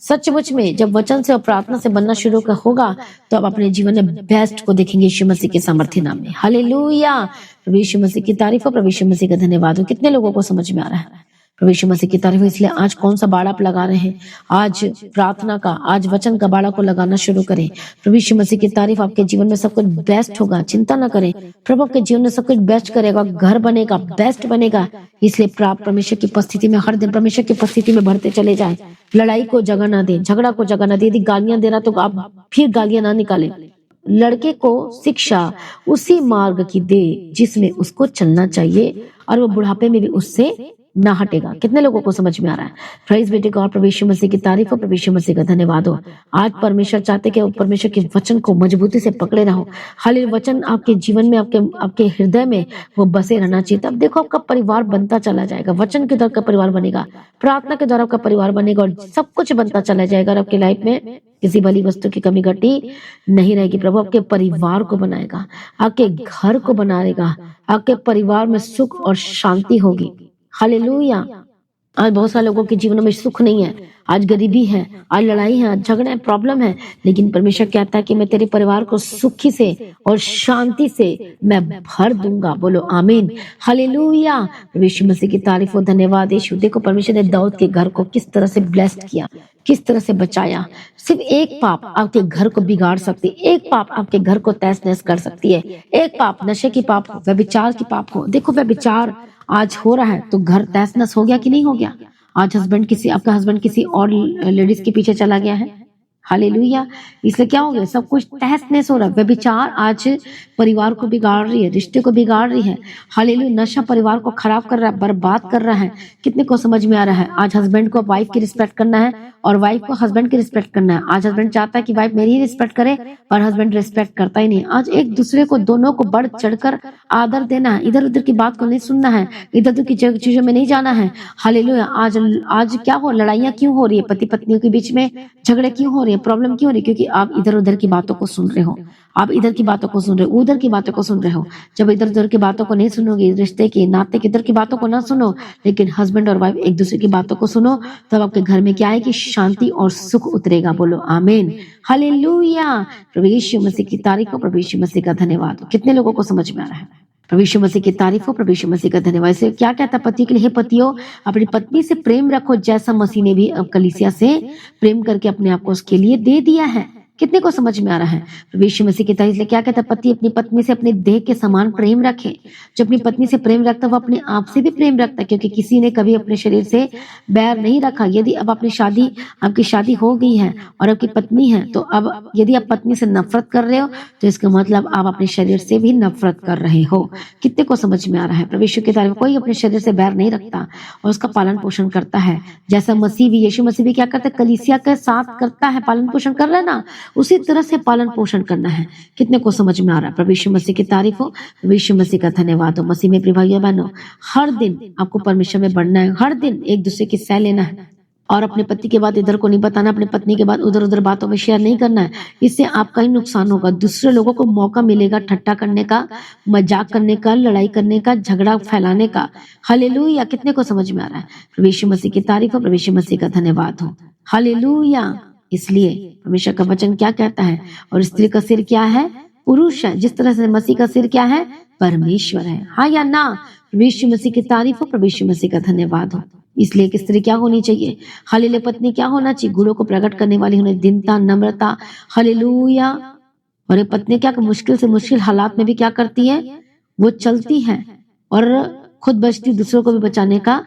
सचमुच में जब वचन से और प्रार्थना से बनना शुरू होगा तो आप अपने जीवन में बेस्ट को देखेंगे यीशु मसीह के सामर्थ्य नाम में। हालेलुया। प्रभु यीशु मसीह की तारीफ और प्रभु यीशु मसीह का धन्यवाद हो। कितने लोगों को समझ में आ रहा है? प्रभु यीशु मसीह की तारीफ। इसलिए आज कौन सा बाड़ा आप लगा रहे हैं? आज प्रार्थना का, आज वचन का बाड़ा को लगाना शुरू करें। प्रभु यीशु मसीह की तारीफ। आपके जीवन में सब कुछ बेस्ट होगा, चिंता ना करें। प्रभु आपके जीवन में सब कुछ बेस्ट करेगा, घर बनेगा, बेस्ट बनेगा। इसलिए प्राप्त परमेश्वर की उपस्थिति में हर दिन परमेश्वर की उपस्थिति में बढ़ते चले जाए। लड़ाई को जगह ना दे, झगड़ा को जगह ना दे। यदि गालियां दे रहा तो आप फिर गालियां ना निकालें। लड़के को शिक्षा उसी मार्ग की दे जिसमें उसको चलना चाहिए और वो बुढ़ापे में भी उससे ना हटेगा। कितने लोगों को समझ में आ रहा है? प्राइज बेटे गॉड, प्रभु यीशु मसीह की तारीफ हो, प्रभु यीशु मसीह का धन्यवाद हो। आज परमेश्वर चाहते कि आप परमेश्वर के वचन को मजबूती से पकड़े रहो। हालेलुया। वचन आपके जीवन में, आपके आपके हृदय में वो बसे रहना चाहिए। तब देखो आपका परिवार बनता चला जाएगा। वचन के द्वारा का परिवार बनेगा, प्रार्थना के द्वारा आपका परिवार बनेगा और सब कुछ बनता चला जाएगा और आपकी लाइफ में किसी भली वस्तु की कमी घटी नहीं रहेगी। प्रभु आपके परिवार को बनाएगा, आपके घर को बनाएगा, आपके परिवार में सुख और शांति होगी। हालेलुया। आज बहुत सारे लोगों के जीवन में सुख नहीं है, आज गरीबी है, आज लड़ाई है, आज झगड़े हैं, प्रॉब्लम है, लेकिन परमेश्वर कहता है कि मैं तेरे परिवार को सुखी से और शांति से मैं भर दूंगा। बोलो आमीन। हालेलुया। यीशु मसीह की तारीफ हो, धन्यवाद यीशु। देखो परमेश्वर ने दाऊद के घर को किस तरह से ब्लेस्ड किया, किस तरह से बचाया। सिर्फ एक पाप आपके घर को बिगाड़ सकती है, एक पाप आपके घर को तहस नहस कर सकती है। एक पाप नशे की पाप हो, व्यभिचार की पाप हो। देखो व्यभिचार आज हो रहा है तो घर तहस नहस हो गया कि नहीं हो गया? आज आपका हस्बैंड किसी और लेडीज के पीछे चला गया है। हालेलुया। इसलिए क्या हो गया? सब कुछ तहस नहस हो रहा है। व्यभिचार आज परिवार को बिगाड़ रही है, रिश्ते को बिगाड़ रही है। हालेलुया। नशा परिवार को खराब कर रहा है, बर्बाद कर रहा है। कितने को समझ में आ रहा है? आज हस्बैंड को वाइफ की रिस्पेक्ट करना है और वाइफ को हस्बैंड की रिस्पेक्ट करना है। आज हस्बैंड चाहता है कि वाइफ मेरी ही रिस्पेक्ट करे और हस्बैंड रिस्पेक्ट करता ही नहीं। आज एक दूसरे को, दोनों को बढ़ चढ़कर आदर देना है, इधर उधर की बात को नहीं सुनना है, इधर उधर की चीजों में नहीं जाना है। हालेलुया। आज क्या हो, लड़ाइयां क्यों हो रही है? पति पत्नियों के बीच में झगड़े क्यों हो रहे हैं, प्रॉब्लम क्यों हो रही है? क्योंकि आप इधर उधर की बातों को सुन रहे हो, आप इधर की बातों को सुन रहे हो, उधर की बातों को सुन रहे हो। जब इधर उधर की बातों को नहीं सुनोगे, रिश्ते की, नाते की, इधर की बातों को ना सुनो, लेकिन हस्बैंड और वाइफ एक दूसरे की बातों को सुनो, तब आपके घर में क्या है कि शांति और सुख उतरेगा। बोलो आमीन। हालेलुया। प्रभु यीशु मसीह की तारीफ हो, प्रभु यीशु मसीह का धन्यवाद हो। कितने लोगों को समझ में आ रहा है? प्रभु यीशु मसीह की तारीफ हो, प्रभु यीशु मसीह का धन्यवाद। इसे क्या कहता है पति के लिए? हे पतियों, अपनी पत्नी से प्रेम रखो जैसा मसीह ने भी कलीसिया से प्रेम करके अपने आप को उसके लिए दे दिया है। कितने को समझ में आ रहा है? प्रभु यीशु मसीह की तारीफ। क्या कहता है? पति अपनी पत्नी से अपने देह के समान प्रेम रखे। जो अपनी पत्नी से प्रेम रखता है वो अपने आप से भी प्रेम रखता है, क्योंकि किसी ने कभी अपने शरीर से बैर नहीं रखा। यदि अब आपकी शादी हो गई है और आपकी पत्नी है, तो अब यदि आप पत्नी से नफरत कर रहे हो तो इसका मतलब आप अपने शरीर से भी नफरत कर रहे हो। कितने को समझ में आ रहा है? प्रभु यीशु की तारीफ। कोई अपने शरीर से बैर नहीं रखता और उसका पालन पोषण करता है, जैसा यीशु मसीह भी क्या करता है? कलीसिया के साथ करता है, पालन पोषण कर रहा है ना, उसी तरह से पालन पोषण करना है। कितने को समझ में आ रहा है? प्रभु यीशु मसीह की तारीफ हो, प्रभु यीशु मसीह का धन्यवाद हो। मसीह में प्रिय भाइयों बहनों, हर दिन आपको परमेश्वर में बढ़ना है, हर दिन एक दूसरे की सह लेना है और अपने पति के बाद इधर को नहीं बताना, अपने पत्नी के बाद उधर उधर बातों में शेयर नहीं करना है। इससे आपका ही नुकसान होगा, दूसरे लोगों को मौका मिलेगा ठट्टा करने का, मजाक करने का, लड़ाई करने का, झगड़ा फैलाने का। हालेलुया। कितने को समझ में आ रहा है? प्रभु यीशु मसीह की तारीफ हो, प्रभु यीशु मसीह का धन्यवाद हो। हालेलुया। इसलिए परमेश्वर का वचन क्या कहता है? और स्त्री का सिर क्या है? पुरुष है। जिस तरह से मसीह का सिर क्या है? परमेश्वर है। हाँ या ना? प्रभु यीशु मसीह की तारीफ हो, प्रभु यीशु मसीह का धन्यवाद हो। इसलिए एक स्त्री क्या होनी चाहिए? हालेलुया। पत्नी क्या होना चाहिए? गुणों को प्रकट करने वाली होनी, दीनता, नम्रता। हालेलुया। और ये पत्नी क्या मुश्किल से मुश्किल हालात में भी क्या करती है? वो चलती है और खुद बचती, दूसरों को भी बचाने का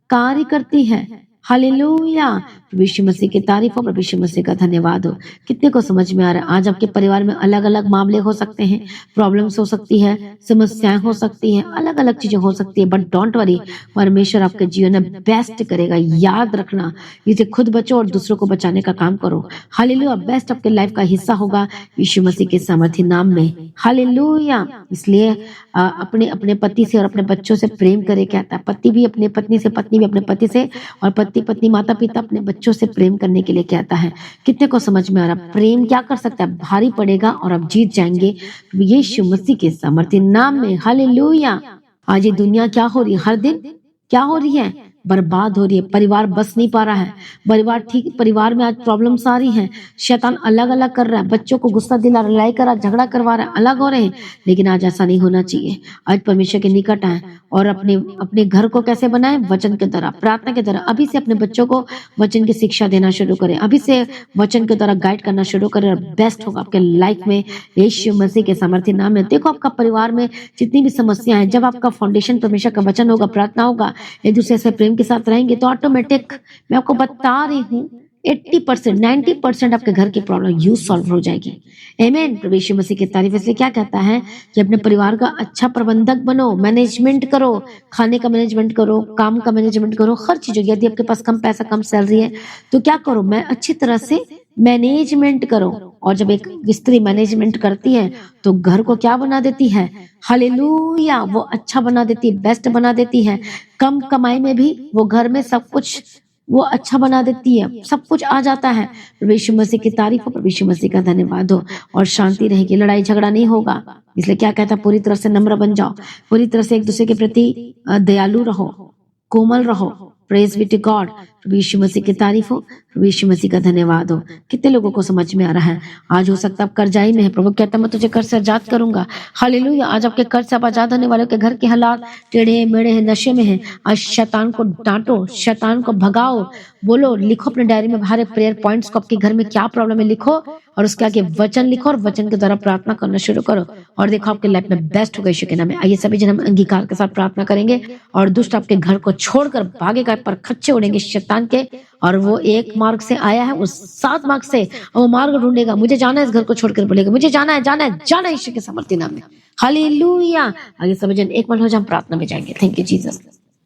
कार्य करती है। हालेलुया। प्रभु यीशु मसीह की तारीफ हो, प्रभु यीशु मसीह का धन्यवाद हो। कितने को समझ में आ रहा है? आज आपके परिवार में अलग अलग मामले हो सकते हैं, प्रॉब्लम्स हो सकती है, समस्याएं हो सकती हैं, अलग अलग चीजें हो सकती है, बट डोंट वरी, परमेश्वर आपके जीवन में बेस्ट करेगा। याद रखना, इसे खुद बचो और दूसरों को बचाने का काम करो। हालेलुया। बेस्ट आपके लाइफ का हिस्सा होगा यीशु मसीह के सामर्थी नाम में। हालेलुया। इसलिए अपने अपने पति से और अपने बच्चों से प्रेम करे, कहता है। पति भी अपने पत्नी से, पत्नी भी अपने पति से, और पति माता पिता अपने बच्चों से प्रेम करने के लिए कहता है। कितने को समझ में आ रहा? प्रेम क्या कर सकता है? भारी पड़ेगा और आप जीत जाएंगे यीशु मसीह के सामर्थी नाम में। हालेलुया। आज ये दुनिया क्या हो रही है? हर दिन क्या हो रही है? बर्बाद हो रही है। परिवार बस नहीं पा रहा है, परिवार में आज प्रॉब्लम्स आ रही हैं। शैतान अलग अलग कर रहा है, बच्चों को गुस्सा दिला रहा है, लड़ाई कर रहा है, झगड़ा करवा रहा है, अलग हो रहे हैं। लेकिन आज ऐसा नहीं होना चाहिए। आज परमेश्वर के निकट आए और अपने घर को कैसे बनाए? वचन के द्वारा, प्रार्थना के द्वारा। अभी से अपने बच्चों को वचन की शिक्षा देना शुरू करें, अभी से वचन के द्वारा गाइड करना शुरू करें, और बेस्ट होगा आपके लाइफ में यीशु मसीह के सामर्थ्य नाम में। देखो आपका परिवार में जितनी भी समस्याएं हैं, जब आपका फाउंडेशन परमेश्वर का वचन होगा, प्रार्थना होगा, एक दूसरे से प्रेम के साथ रहेंगे, तो ऑटोमेटिक मैं आपको बता रही हूँ 80%, 90% आपके घर की प्रॉब्लम यू सॉल्व हो जाएगी। आमीन। प्रभु यीशु मसीह की तारीफ। इसलिए क्या कहता है कि अपने परिवार का अच्छा प्रबंधक बनो, मैनेजमेंट करो, खाने का मैनेजमेंट करो, काम का मैनेजमेंट करो, हर चीज। यदि आपके पास कम पैसा, कम सैलरी है तो क्या करो, मैं अच्छी तरह से मैनेजमेंट करो। और जब एक स्त्री मैनेजमेंट करती है तो घर को क्या बना देती है, हालेलुया, वो अच्छा बना देती है, बेस्ट बना देती है। कम कमाई में भी वो घर में सब कुछ वो अच्छा बना देती है, सब कुछ आ जाता है। प्रभु यीशु मसीह की तारीफ हो, प्रभु यीशु मसीह का धन्यवाद हो। और शांति रहेगी, लड़ाई झगड़ा नहीं होगा। इसलिए क्या कहता है, पूरी तरह से नम्र बन जाओ, पूरी तरह से एक दूसरे के प्रति दयालु रहो, कोमल रहो। Praise be to God. प्रभु यीशु मसीह की तारीफ हो, प्रभु यीशु मसीह का धन्यवाद हो। कितने लोगों को समझ में आ रहा है? आज हो सकता है आप कर्जाई में है, प्रभु कहता है मैं तुझे कर्ज से आजाद करूंगा। हालेलुया। आज आपके कर्ज से आप आजाद होने वाले के घर के हालात टेढ़े मेढ़े हैं, नशे में है। आज शैतान को डांटो, शैतान को भगाओ। बोलो, लिखो अपने डायरी में बाहर प्रेयर पॉइंट्स को, आपके घर में क्या प्रॉब्लम है लिखो, और उसके आगे वचन लिखो और वचन के द्वारा प्रार्थना करना शुरू करो। और देखो आपके लाइफ में बेस्ट होगा यीशु के नाम में। आइए सभी जन हम अंगीकार के साथ प्रार्थना करेंगे और दुष्ट आपके घर को छोड़कर भागेगा, पर खच्चे उड़ेंगे शैतान के। और वो एक मार्ग से आया है, उस 7 मार्ग से वो मार्ग ढूंढेगा। मुझे जाना है, इस घर को छोड़कर बोलेगा मुझे जाना है, जाना है, जाना है यीशु के सामर्थ्य नाम में। हालेलुया। आगे सभी जन एक मिनट हो जाए, हम प्रार्थना में जाएंगे। Thank you Jesus.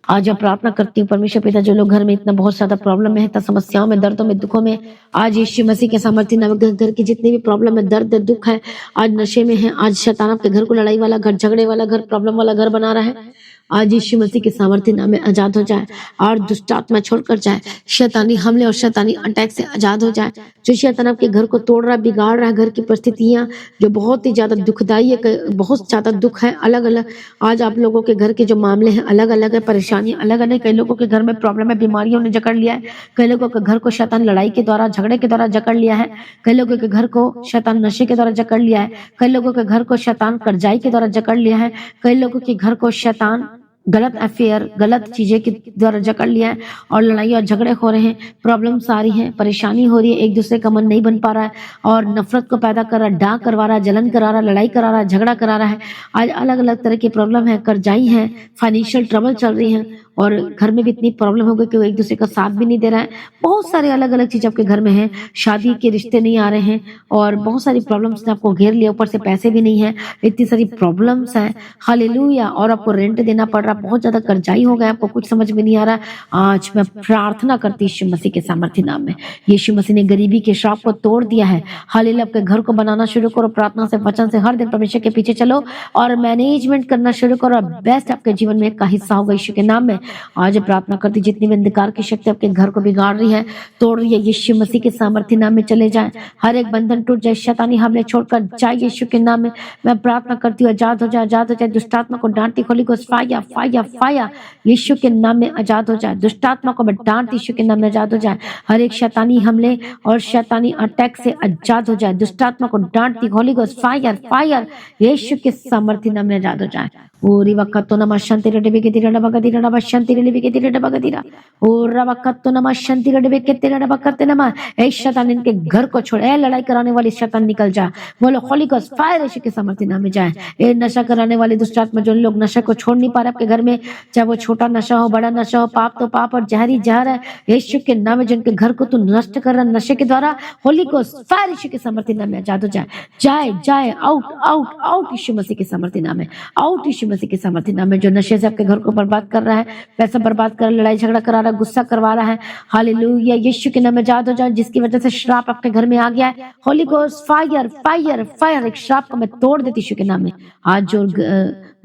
आज मैं प्रार्थना करती हूँ परमेश्वर पिता, जो लोग घर में इतना बहुत ज्यादा प्रॉब्लम में है, इतना समस्याओं में, दर्दों में, दुखों में, आज यीशु मसीह के सामर्थ्य नाम में घर की जितनी भी प्रॉब्लम है, दर्द दुख है, आज नशे में है, आज शैतान आपके घर को लड़ाई वाला घर, झगड़े वाला घर, प्रॉब्लम वाला घर बना रहा है, आज यीशु मसीह के सामर्थ्य नाम में आजाद हो जाए और दुष्ट आत्मा छोड़कर जाए, शैतानी हमले और शैतानी अटैक से आजाद हो जाए। जो शैतान आपके घर को तोड़ रहा है, बिगाड़ रहा है, घर की परिस्थितियां जो बहुत ही ज्यादा दुखदाई है, बहुत ज्यादा दुख है, अलग अलग आज आप लोगों के घर के जो मामले हैं अलग अलग है, परेशानियां अलग अलग। कई लोगों के घर में प्रॉब्लम है, बीमारियों ने जकड़ लिया है, कई लोगों के घर को शैतान लड़ाई के द्वारा, झगड़े के द्वारा जकड़ लिया है, कई लोगों के घर को शैतान नशे के द्वारा जकड़ लिया है, कई लोगों के घर को शैतान कर्जाई के द्वारा जकड़ लिया है, कई लोगों के घर को शैतान गलत अफेयर, गलत चीजें के द्वारा जकड़ लिया है और लड़ाई और झगड़े हो रहे हैं, प्रॉब्लम्स आ रही हैं, परेशानी हो रही है, एक दूसरे का मन नहीं बन पा रहा है और नफरत को पैदा कर रहा है, डांट करवा रहा है, जलन करा रहा है, लड़ाई करा रहा है, झगड़ा करा रहा है। आज अलग अलग तरह की प्रॉब्लम है, कर्जाई है, फाइनेंशियल ट्रबल चल रही है और घर में भी इतनी प्रॉब्लम हो गई कि वो एक दूसरे का साथ भी नहीं दे रहा है। बहुत सारे अलग अलग चीज आपके घर में है, शादी के रिश्ते नहीं आ रहे हैं और बहुत सारी प्रॉब्लम्स ने आपको घेर लिया, ऊपर से पैसे भी नहीं है, इतनी सारी प्रॉब्लम्स है। हालेलुया। और आपको रेंट देना पड़ रहा, बहुत ज्यादा कर्जाई हो गया, आपको कुछ समझ में नहीं आ रहा। आज मैं प्रार्थना करती यीशु मसीह के सामर्थ्य नाम में, यीशु मसीह ने गरीबी के श्राप को तोड़ दिया है। हालेलुया। आपके घर को बनाना शुरू करो, प्रार्थना से, वचन से, हर दिन परमेश्वर के पीछे चलो और मैनेजमेंट करना शुरू करो। बेस्ट आपके जीवन में का हिस्सा होगा यीशु के नाम में। आज प्रार्थना करती, जितनी भी अंधकार की शक्ति आपके घर को बिगाड़ रही है, तोड़ रही है, यीशु मसीह के सामर्थ्य नाम में चले जाए, हर एक बंधन टूट जाए, शैतानी हमले छोड़कर जाए यीशु के नाम में। मैं प्रार्थना करती हूँ, आजाद हो जाए, आजाद हो जाए। दुष्टात्मा को डांटती, खोली को फाया फाया फाया यीशु के नाम में आजाद हो जाए। दुष्टात्मा को मैं डांट यीशु के नाम में आजाद हो जाए, हर एक शैतानी हमले और शैतानी अटैक से आजाद हो जाए। दुष्टात्मा को डांटती, खोली को फायर फायर यीशु के सामर्थ्य नाम में आजाद हो जाए। ओरी वक्कतो नमः शांति रडबे के तिरडा बगदिरा नमः शांति रडबे के तिरडा बगदिरा ओरा वक्कतो नमः शांति रडबे के तिरडा बगते नमः। ए शैतान इनके घर को छोड़, ए लड़ाई कराने वाली शैतान निकल जा। बोलो होली गोस्ट फायर यीशु के सामर्थ्य नाम में जाए। ए नशा कराने वाली दुष्ट आत्मा, जो लोग नशा को छोड़ नहीं पा रहे आपके घर में, चाहे वो छोटा नशा हो, बड़ा नशा हो, पाप तो पाप और जहरी जहर है, यीशु के नाम में जिनके घर को तू नष्ट कर रहा नशे के द्वारा, होली गोस्ट फायर यीशु के सामर्थ्य नाम में आजाद हो जाए। जाए जाए, आउट आउट आउट यीशु मसीह के सामर्थ्य नाम में, आउट यीशु मसीह के सामर्थ्य नाम में। जो नशे से आपके घर को बर्बाद कर रहा है, पैसा बर्बाद कर रहा है, लड़ाई झगड़ा करा रहा है, गुस्सा करवा रहा है, हालेलुया यीशु के नाम में आजाद हो जाए। जिसकी वजह से श्राप आपके घर में आ गया है, Holi ghost fire fire fire, एक श्राप को मैं तोड़ देती यीशु के नाम में। आज जो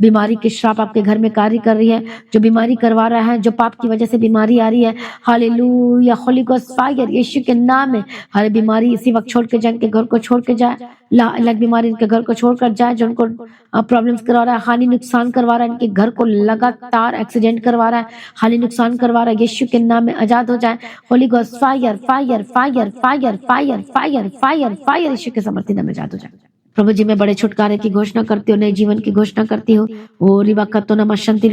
बीमारी के श्राप आपके घर में कार्य कर रही है, जो बीमारी करवा रहा है, जो पाप की वजह से बीमारी आ रही है, hallelujah Holi ghost fire Yeshu के नाम में, हर बीमारी इसी वक्त छोड़ के जाए, इनके घर को छोड़ के जाए, अलग बीमारी इनके घर को छोड़कर जाए। जो उनको प्रॉब्लम्स करवा रहा है, हानि नुकसान करवा रहा है, इनके घर को लगातार एक्सीडेंट करवा रहा है, हानि नुकसान करवा रहा है, यीशु के नाम में आजाद हो जाए। Holy ghost fire fire fire fire fire fire fire Yeshu के सामर्थ्य नाम में आजाद हो जाए। प्रभु जी मैं बड़े छुटकारे की घोषणा करती हूँ, नए जीवन की घोषणा करती हूँ। ओ रिबाकतो नमा शंति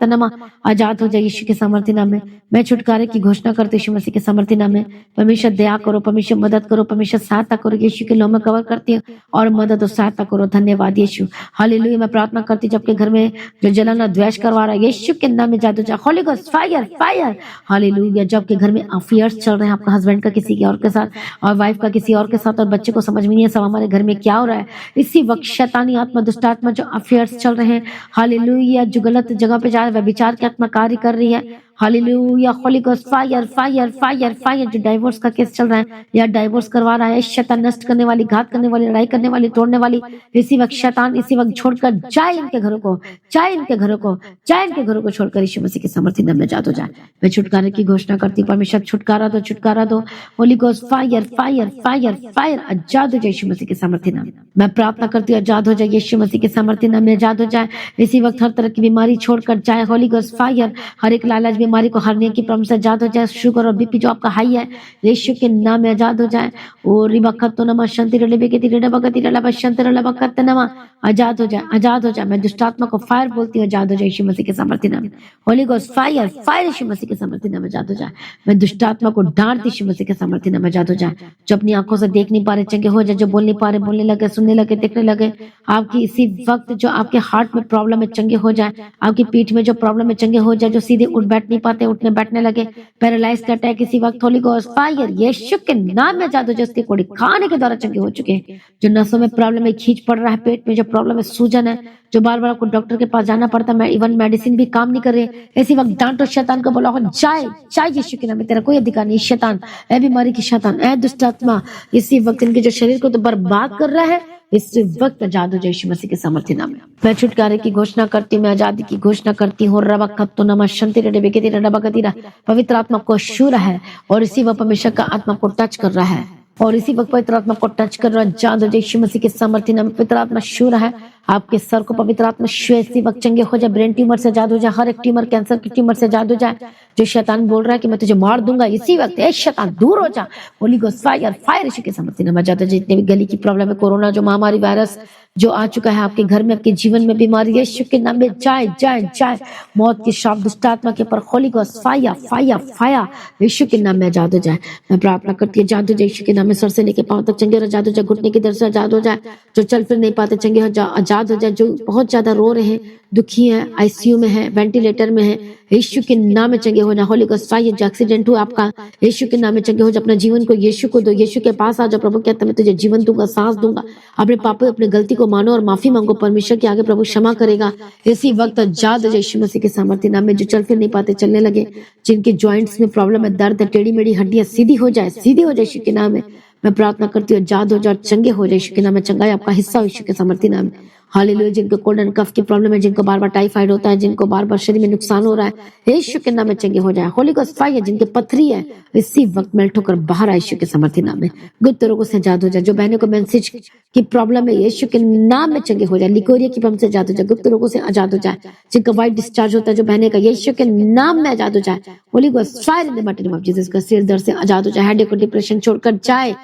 नमा आजाद हो जाए यीशु के सामर्थ्य नाम में। मैं छुटकारे की घोषणा करती हूँ यीशु मसीह के सामर्थ्य नाम में। परमेश्वर दया करो, परमेश्वर मदद करो, परमेश्वर सहायता करो। यीशु के नाम में कवर करती हूँ और मदद और सहायता करो। धन्यवाद यीशु। हालेलुया। मैं प्रार्थना करती हूँ जबकि घर में जो जलन और द्वेष करवा रहा है यीशु के नाम में जादू जा। Holi ghost fire fire. Hallelujah. जबकि घर में अफेयर्स चल रहे हैं आपका हस्बैंड का किसी और के साथ और वाइफ का किसी और के साथ और बच्चे को समझ में नहीं है सब हमारे घर में क्या हो रहा है, इसी वक्त शैतानी आत्मा दुष्ट आत्मा जो अफेयर्स चल रहे हैं हालेलुया, जो गलत जगह पे जा रहे हैं विचार की आत्मा कार्य कर रही है hallelujah. Holi ghost fire fire fire fire. जो डाइवोर्स का केस चल रहा है या डाइवोर्स करवा रहा है, शैतान नष्ट करने वाली, घात करने वाली, लड़ाई करने वाली, तोड़ने वाली, इसी वक्त शैतान इसी वक्त छोड़कर जाए इनके घरों को, जाए इनके घरों को, जाए इनके घरों को छोड़कर यीशु मसीह के सामर्थ्य नाम में जात हो जाए। मैं छुटकारे की घोषणा करती हूँ। परमेश्वर छुटकारा दो, छुटकारा दो। Holy ghost fire fire fire fire. आजाद हो जाए यीशु मसीह के सामर्थ्य नाम। मैं प्रार्थना करती हूँ आजाद हो जाए यीशु मसीह के सामर्थ्य नाम में, आजाद हो जाए इसी वक्त। हर तरह की बीमारी छोड़कर जाए। Holy ghost fire. हर एक लालच बीमारी को हरने की प्रॉब्लम से आजाद हो जाए। शुगर और बीपी जो आपका हाई है यीशु के नाम में आजाद हो जाए। ओ रिबखतो नमा शंति रलेबेकेति रडबगति रलबशंति रलबकत नमा। आजाद हो जाए, आजाद हो जाए। मैं दुष्ट आत्मा को फायर बोलती हूँ, आजाद हो जाए यीशु मसीह के सामर्थ्य नाम में। होली गोस्ट फायर फायर यीशु मसीह के सामर्थ्य नाम में आजाद हो जाए। मैं दुष्ट आत्मा को डांटती यीशु मसीह के सामर्थ्य नाम में आजाद हो जाए। जो अपनी आंखों से देख नहीं पा रहे चंगे हो जाए, जो बोल नहीं पा रहे बोलने लगे, सुनने लगे, देखने लगे, आपकी इसी वक्त जो आपके हार्ट में प्रॉब्लम है चंगे हो जाए। आपकी पीठ में जो प्रॉब्लम है चंगे हो जाए। जो सीधे उठ बैठ नहीं पाते उठने बैठने लगे, पैरालाइज का अटैक इसी वक्त होली गोस्ट फायर यीशु के नाम में आजाद हो जाए। उसके कोड़ी खाने के द्वारा चंगे हो चुके हैं। जो नसों में प्रॉब्लम है, खींच पड़ रहा है, पेट में जो प्रॉब्लम है, सूजन है, जो बार बार आपको डॉक्टर के पास जाना पड़ता है, इवन मेडिसिन भी काम नहीं कर रही है, ऐसी वक्त डांटो शैतान को, बोला जाए जाए यीशु के नाम में। तेरा कोई अधिकार नहीं शैतान, ए बीमारी की शैतान, ए दुष्ट आत्मा, इसी वक्त इनके जो शरीर को तो बर्बाद कर रहा है, इस वक्त आजाद हो जाए यीशु मसीह के सामर्थ्य नाम में। मैं छुटकारे की घोषणा करती हूँ, मैं आजादी की घोषणा करती हूँ। रबकतो नमा शंति रडबेकेति रडबगति रा। पवित्र आत्मा को छू रहा है और इसी वक्त परमेश्वर का आत्मा को टच कर रहा है और इसी वक्त पवित्र आत्मा को टच कर रहा है। आजाद हो जाए यीशु मसीह के सामर्थ्य नाम में। पवित्र आत्मा छू रहा है आपके सर को, पवित्र आत्मा छू इसी वक्त चंगे हो जाए। ब्रेन ट्यूमर से आजाद हो जाए, हर एक ट्यूमर, कैंसर की ट्यूमर से आजाद हो जाए। जो शैतान बोल रहा है कि मैं तुझे मार दूंगा, इसी वक्त ए शैतान दूर हो जा। Holi ghost fire fire Yeshu के सामर्थ्य नाम में आजाद हो जाए। जितने भी गली की प्रॉब्लम है, कोरोना जो महामारी वायरस जो आ चुका है आपके घर में, आपके जीवन में बीमारी, यीशु के नाम में जाए जाए जाए। मौत की श्राप दुष्ट आत्मा के ऊपर holy ghost fire fire fire Yeshu के नाम में आजाद हो जाए। मैं प्रार्थना करती हूँ आजाद हो जाए यीशु के नाम में। सर से लेके पांव तक चंगे हो, आजाद हो जाए। घुटने की दर्द से आजाद हो जाए। जो चल फिर नहीं पाते चंगे हो जाए, आजाद हो जाए। जो बहुत ज्यादा रो रहे हैं, दुखी है, आईसीयू में है, वेंटिलेटर में है, यीशु के नाम में चंगे हो जाए। Holy ghost fire. जो एक्सीडेंट हुआ आपका, यीशु के नाम में चंगे हो जाए। अपना जीवन को यीशु को दो, यीशु के पास आ जाओ। प्रभु कहता है मैं तुझे जीवन दूंगा, सांस दूंगा। अपने पापों, अपनी गलती को मानो और माफी मांगो, परमेश्वर के आगे प्रभु क्षमा करेगा। इसी वक्त आजाद हो जाए यीशु मसीह के सामर्थ्य नाम में। जो चल फिर नहीं पाते चलने लगे, जिनके जॉइंट्स में प्रॉब्लम है, दर्द है, टेढ़ी मेढ़ी हड्डियां सीधी हो जाए, सीधी हो जाए यीशु के नाम में। मैं प्रार्थना करती हूँ आजाद हो जाए, चंगे हो जाए यीशु के नाम में। चंगाई आपका हिस्सा हो यीशु के सामर्थ्य नाम में। हालेलुया। जिनको कोल्ड एंड कफ की प्रॉब्लम है, जिनको बार बार टाइफाइड होता है, जिनको बार बार शरीर में नुकसान हो रहा है, यीशु के नाम में चंगे हो जाए। Holy ghost fire. जिनके पथरी है इसी वक्त मेल्ट होकर बाहर आए यीशु के सामर्थ्य नाम में। गुप्त रोगों से आजाद हो जाए। जो बहनों को मेंसेज की प्रॉब्लम है, यीशु के नाम में चंगे हो जाए। लिकोरिया की प्रॉब्लम से आजाद हो जाए। गुप्त रोगों से आजाद हो जाए। जिनका वाइट डिस्चार्ज होता है, जो बहने का, यीशु के नाम में आजाद हो जाए। Holy ghost fire in the mighty name of Jesus. का सिर दर्द से आजाद हो जाए। हेडेक को डिप्रेशन छोड़कर जाए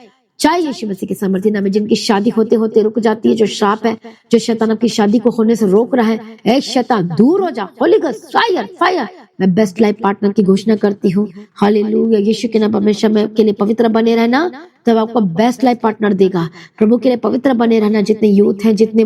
चाहे यीशु मसीह के सामर्थ्य नाम में। जिनकी शादी होते होते रुक जाती है, जो श्राप है, जो शैतान आपकी शादी को होने से रोक रहा है, ए शैतान दूर हो जा। Holi ghost fire fire. मैं बेस्ट लाइफ पार्टनर की घोषणा करती हूँ। हालेलुया। यीशु के नाम हमेशा में के लिए पवित्र बने रहना, तब आपको बेस्ट लाइफ पार्टनर देगा। प्रभु के लिए पवित्र बने रहना। जितने यूथ हैं, जितने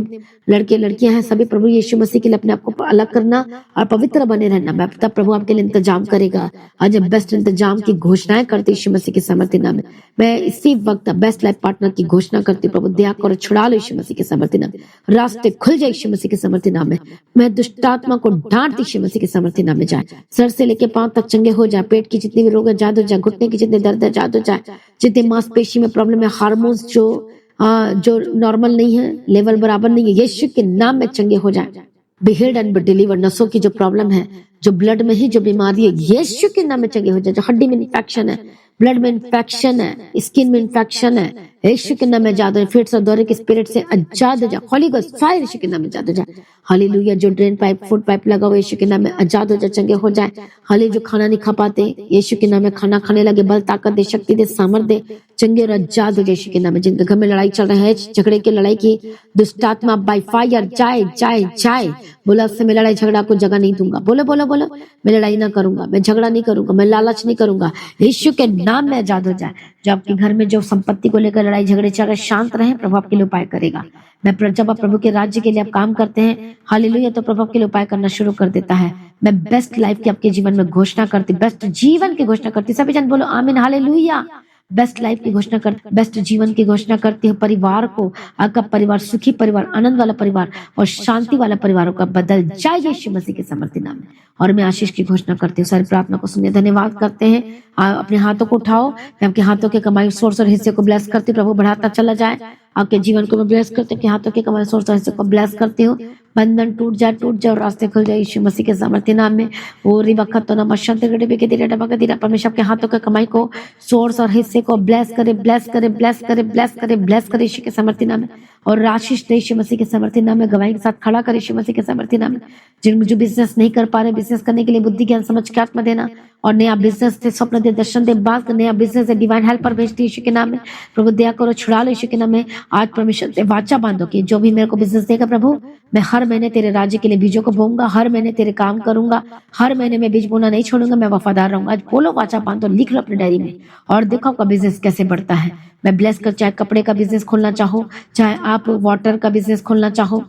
लड़के लड़कियां हैं, सभी प्रभु यीशु मसीह के लिए अपने आप को अलग करना और पवित्र बने रहना, तब प्रभु आपके लिए इंतजाम करेगा। आज बेस्ट इंतजाम की घोषणाएं करते यीशु मसीह के सामर्थ्य नाम में। मैं इसी वक्त बेस्ट लाइफ पार्टनर की घोषणा करती हूँ। प्रभु दया करो, छुड़ा लो यीशु मसीह के सामर्थ्य नाम में। रास्ते खुल जाए यीशु मसीह के सामर्थ्य नाम में। मैं दुष्ट आत्मा को डांटती यीशु मसीह के सामर्थ्य नाम में। जाए सर से लेके पांव तक चंगे हो जाए। पेट की जितनी भी रोग है आजाद हो जाए। घुटने की जितने दर्द है आजाद हो जाए। जितने मांसपेशी में प्रॉब्लम है, हार्मोन्स जो नॉर्मल नहीं है, लेवल बराबर नहीं है, यीशु के नाम में चंगे हो जाए। Be healed and be delivered. नसों की जो प्रॉब्लम है, जो ब्लड में ही जो बीमारी है यीशु के नाम में चंगे हो जाए। जो हड्डी में इन्फेक्शन है, ब्लड में इन्फेक्शन है, स्किन में इन्फेक्शन है, यीशु के नाम में आजाद हो जाए। फिट्स और दौरे के स्पिरिट से आजाद हो जाए। होली गोस्ट फायर यीशु के नाम में आजाद हो जाए। हालेलुया। जो ड्रेन पाइप फूड पाइप लगा हुआ यीशु के नाम में आजाद हो जाए, चंगे हो जाए। हाले जो खाना नहीं खा पाते यीशु के नाम में खाना खाने लगे, बल ताकत दे, शक्ति दे, सामर्थ दे, चंगे और आजाद हो जाए यीशु के नाम में। जिनके घर में लड़ाई चल रहा है, झगड़े की लड़ाई की दुष्ट आत्मा बाय फायर जाए जाए जाए। बोला उससे मैं लड़ाई झगड़ा को जगह नहीं दूंगा। बोलो बोलो बोलो, मैं लड़ाई ना करूंगा, मैं झगड़ा नहीं करूंगा, मैं लालच नहीं करूंगा। यीशु के नाम में आजाद हो जाए। जो आपके घर में जो संपत्ति को लेकर लड़ाई झगड़े चल रहे, शांत रहे, प्रभु आपके लिए उपाय करेगा। जब आप प्रभु के राज्य के लिए आप काम करते हैं, हालेलुया, तो प्रभु आपके लिए उपाय करना शुरू कर देता है। मैं बेस्ट लाइफ की आपके जीवन में घोषणा करती, बेस्ट जीवन की घोषणा करती। सभी जन बोलो आमीन, हालेलुया। बेस्ट लाइफ की घोषणा कर, बेस्ट जीवन की घोषणा करती हूँ। परिवार को, आपका परिवार सुखी परिवार, आनंद वाला परिवार और शांति वाला परिवारों का बदल जाए यीशु मसीह के समर्थी नाम में। और मैं आशीष की घोषणा करती हूँ। सारी प्रार्थना को सुनिए, धन्यवाद करते हैं। अपने हाथों को उठाओ, मैं आपके हाथों के कमाई सोर्स और हिस्से को ब्लेस करती हूँ। प्रभु बढ़ाता चला जाए आपके जीवन को। मैं ब्लेस करती हूँ, हाथों के कमाई सोर्स और हिस्से को ब्लेस करती हूँ। बंधन टूट जाए और रास्ते खुल जाए यीशु मसीह के सामर्थ्य नाम में। वो रिबक्का तो नमशंत गड़े बेके दिरा डबका दिरा। परमेश्वर के हाथों के कमाई को, सोर्स और हिस्से को ब्लेस करे, ब्लेस करे, ब्लेस करे, ब्लेस करे, ब्लेस करे यीशु के सामर्थ्य नाम में। और आशीष दे यीशु मसीह के सामर्थ्य नाम में। गवाही के साथ खड़ा करे यीशु मसीह के सामर्थ्य नाम में। जिन जो बिजनेस नहीं कर पा रहे, बिजनेस करने के लिए बुद्धि ज्ञान समझ के आत्मा देना और नया बिजनेस दे, स्वप्न दे, दर्शन दे, बात नया बिजनेस दे, डिवाइन हेल्पर भेजती यीशु के नाम में। प्रभु दया करो, छुड़ा लो यीशु के नाम में। आज परमेश्वर से वाचा बांधो कि जो भी मेरे को बिजनेस देगा प्रभु, मैं हर महीने तेरे राज्य के लिए बीजों को बोऊंगा, हर महीने तेरे काम करूंगा, हर महीने में बीज बोना नहीं छोड़ूंगा, मैं वफादार रहूंगा। आज बोलो वाचा बांधो, लिख लो अपने डायरी में और देखो आपका बिजनेस कैसे बढ़ता है। मैं ब्लेस कर, चाहे कपड़े का बिजनेस खोलना चाहो, चाहे आप वाटर का बिजनेस खोलना चाहो,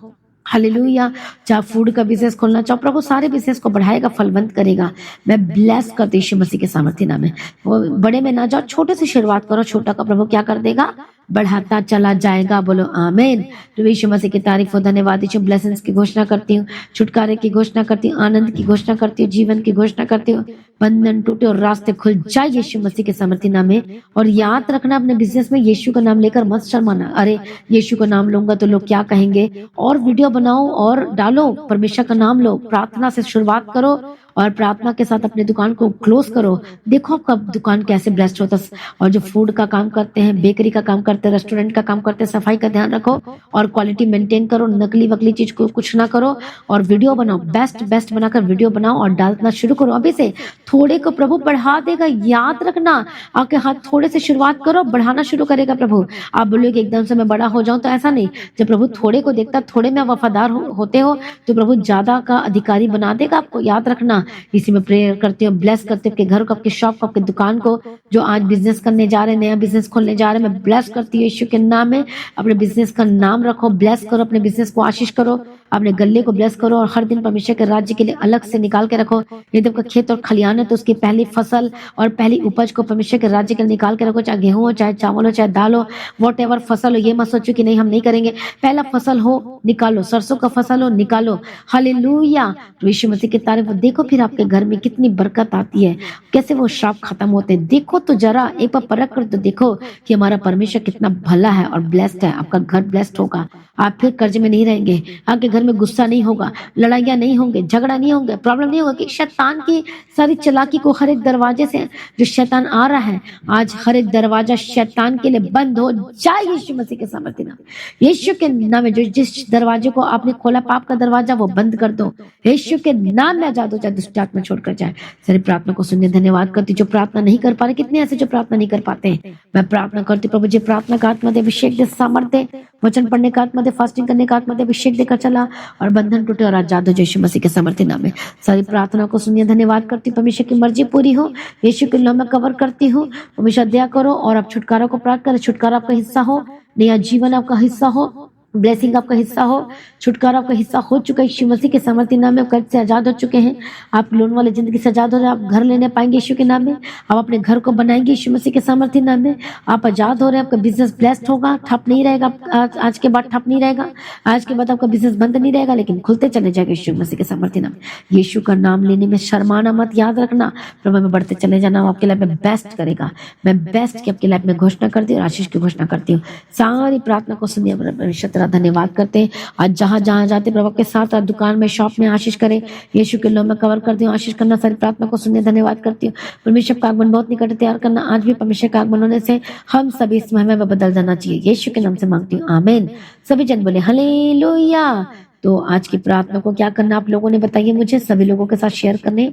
हालेलुया, चाहे फूड का बिजनेस खोलना चाहो, प्रभु सारे बिजनेस को बढ़ाएगा, फलवंत करेगा। मैं ब्लेस करती यीशु मसीह के सामर्थ्य नाम में। वो बड़े में ना जाओ, छोटे से शुरुआत करो, छोटा का प्रभु क्या कर देगा, बढ़ाता चला जाएगा। बोलो आमीन। तो यीशु मसीह की तारीफ हो, धन्यवाद यीशु। ब्लेसिंग्स की घोषणा करती हूँ, छुटकारे की घोषणा करती हूँ, आनंद की घोषणा करती हूँ, जीवन की घोषणा करती हूँ। बंधन टूटे और रास्ते खुल जाए यीशु मसीह के सामर्थ्य नाम में। और याद रखना, अपने बिजनेस में यीशु का नाम लेकर मत शर्माना। अरे यीशु का नाम लूंगा तो लोग क्या कहेंगे, और वीडियो बनाओ और डालो, परमेश्वर का नाम लो, प्रार्थना से शुरुआत करो और प्रार्थना के साथ अपनी दुकान को क्लोज करो। देखो आपका दुकान कैसे ब्लेस्ड होता है। और जो फूड का काम करते हैं, बेकरी का काम करते हैं, रेस्टोरेंट का काम करते हैं, सफाई का ध्यान रखो और क्वालिटी मेंटेन करो, नकली वकली चीज को कुछ ना करो। और वीडियो बनाओ, बेस्ट बेस्ट बनाकर वीडियो बनाओ और डालना शुरू करो। अभी से थोड़े को प्रभु बढ़ा देगा, याद रखना। आपके हाथ थोड़े से शुरुआत करो, बढ़ाना शुरू करेगा प्रभु। आप बोलोगे एकदम से मैं बड़ा हो जाऊं, तो ऐसा नहीं। जब प्रभु थोड़े को देखता, थोड़े में वफादार होते हो तो प्रभु ज्यादा का अधिकारी बना देगा आपको, याद रखना। इसी में प्रेयर करते हो, ब्लेस करते हो आपके घर को, आपके शॉप को, आपके दुकान को। जो आज बिजनेस करने जा रहे हैं, नया बिजनेस खोलने जा रहे हैं, मैं ब्लेस करती हूँ यीशु के नाम में। अपने बिजनेस का नाम रखो, ब्लेस करो, अपने बिजनेस को आशीष करो, अपने गले को ब्लेस करो और हर दिन परमेश्वर के राज्य के लिए अलग से निकाल के रखो। यदि आपका खेत और खलिहान है तो उसकी पहली फसल और पहली उपज को परमेश्वर के राज्य के लिए निकाल के रखो। चाहे गेहूं हो, चाहे चावल हो, चाहे दाल हो, वॉट फसल हो। ये मत सोचो कि नहीं हम नहीं करेंगे। पहला फसल हो निकालो, सरसों का फसल हो निकालो। हालेलुया। तो यीशु मसीह की तारीफ। देखो फिर आपके घर में कितनी बरकत आती है, कैसे वो श्राप खत्म होते हैं। देखो तो जरा एक बार परख कर तो देखो कि हमारा परमेश्वर कितना भला है और ब्लेस्ड है। आपका घर ब्लेस्ड होगा, आप फिर कर्ज में नहीं रहेंगे, आपके घर में गुस्सा नहीं होगा, लड़ाइयां नहीं होंगे, झगड़ा नहीं होंगे, प्रॉब्लम नहीं होगा। कि शैतान की सारी चालाकी को हर एक दरवाजे से जो शैतान आ रहा है, आज हर एक दरवाजा शैतान के लिए बंद हो जाए यीशु मसीह के सामर्थ्य नाम। यीशु के नाम में जो जिस दरवाजे को आपने खोला, पाप का दरवाजा, वो बंद कर दो। यीशु के नाम में आजाद हो जाए, दुष्ट आत्मा छोड़कर जाए। सारी प्रार्थना को सुनने धन्यवाद करती। जो प्रार्थना नहीं कर पा रहे, कितने ऐसे जो प्रार्थना नहीं कर पाते हैं, मैं प्रार्थना करती प्रभु जी प्रार्थना का आत्मा दे, अभिषेक दे, सामर्थ्य दे, वचन पढ़ने का आत्मा दे, फास्टिंग करने का आत्मा दे, अभिषेक देकर चला और बंधन टूटे और आजाद हो यीशु मसीह के सामर्थ्य नाम में। सारी प्रार्थना को सुनिए, धन्यवाद करती। परमेश्वर की मर्जी पूरी हो, यीशु के नाम में कवर करती हूँ। हमेशा दया करो और आप छुटकारा को प्राप्त करें। छुटकारा आपका हिस्सा हो, नया जीवन आपका हिस्सा हो, ब्लेसिंग आपका हिस्सा हो, छुटकारा आपका हिस्सा हो चुका है। यीशु मसीह के सामर्थ्य नाम में कर्ज से आजाद हो चुके हैं। आप लोन वाले जिंदगी से आजाद हो रहे हैं। आप घर लेने पाएंगे यीशु के नाम में। आप अपने घर को बनाएंगे यीशु मसीह के सामर्थ्य नाम में। आप आजाद हो रहे हैं। आपका बिजनेस ब्लेस्ड होगा, ठप नहीं रहेगा। आज के बाद ठप नहीं रहेगा। आज के बाद आपका बिजनेस बंद नहीं रहेगा, लेकिन खुलते चले जाएगा यीशु मसीह के सामर्थ्य नाम में। यीशु का नाम लेने में शर्माना मत, याद रखना। प्रभु में बढ़ते चले जाना, आपके लाइफ में बेस्ट करेगा। मैं बेस्ट की आपकी लाइफ में घोषणा करती हूँ और आशीष की घोषणा करती हूँ। सारी प्रार्थना को सुनिए, परमेश्वर तरह धन्यवाद करते हैं। आज जहाँ जहाँ जाते प्रभु के साथ, दुकान में, शॉप में आशीष करें। यीशु के नाम में कवर करती हूँ, आशीष करना, सारी प्रार्थना को सुनने धन्यवाद करती हूँ। परमेश्वर का आगमन बहुत निकट तैयार करना। आज भी परमेश्वर का आगमन होने से हम सभी इस महिमा में बदल जाना चाहिए। यीशु के नाम से मांगती हूँ, आमीन। सभी जन बोले हालेलुया। तो आज की प्रार्थना को क्या करना आप लोगों ने बताइए मुझे। सभी लोगों के साथ शेयर करने,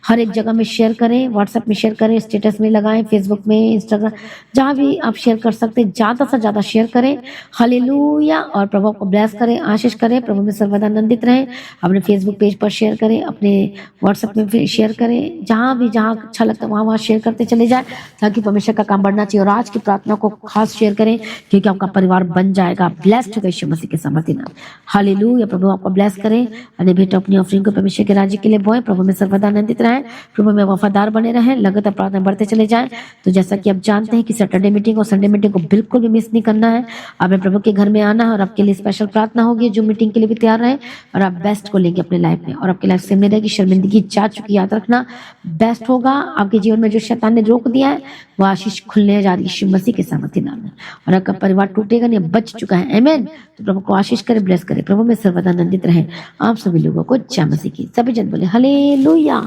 हर एक जगह में शेयर करें, व्हाट्सएप में शेयर करें, स्टेटस में लगाएं, फेसबुक में, इंस्टाग्राम, जहां भी आप शेयर कर सकते हैं ज्यादा से ज्यादा शेयर करें। हालेलुया। और प्रभु को ब्लेस करें, आशीष करें, प्रभु में सर्वदा आनंदित रहें। अपने फेसबुक पेज पर शेयर करें, अपने व्हाट्सएप में शेयर करें, जहां अच्छा लगता है वहां शेयर करते चले जाए, ताकि परमेश्वर का काम बढ़ना चाहिए। और आज की प्रार्थना को खास शेयर करें, क्योंकि आपका परिवार बन जाएगा। ब्लेस्ड होगा यीशु मसीह के सामर्थ्य नाम। हालेलुया। प्रभु आपको ब्लेस करें। अन्य भेंट अपनी ऑफरिंग को परमेश्वर के राज्य के लिए बोए। प्रभु में सर्वदा आनंदित रहें, प्रभु में वफादार बने रहें, लगातार प्रार्थना बढ़ते चले जाएं। तो जैसा कि आप जानते हैं कि सैटरडे मीटिंग और संडे मीटिंग को बिल्कुल भी मिस नहीं करना है। आपने प्रभु के घर में आना है और आपके लिए स्पेशल प्रार्थना होगी। जो मीटिंग के लिए भी तैयार रहे और आप बेस्ट को लेंगे अपने लाइफ में, और आपकी लाइफ सेम नहीं रहेगी। शर्मिंदगी जा चुकी, याद रखना बेस्ट होगा। आपके जीवन में जो शैतान ने रोक दिया है वो आशीष खुलने जा रही है यीशु मसीह के सामर्थ्य नाम में। और आपका परिवार टूटेगा नहीं, बच चुका है। आमीन। तो प्रभु को आशीष करे, ब्लेस करे, प्रभु में सर्वदा आनंदित रहे। आप सभी लोगों को जय मसीह की। सभी जन बोले हालेलुया।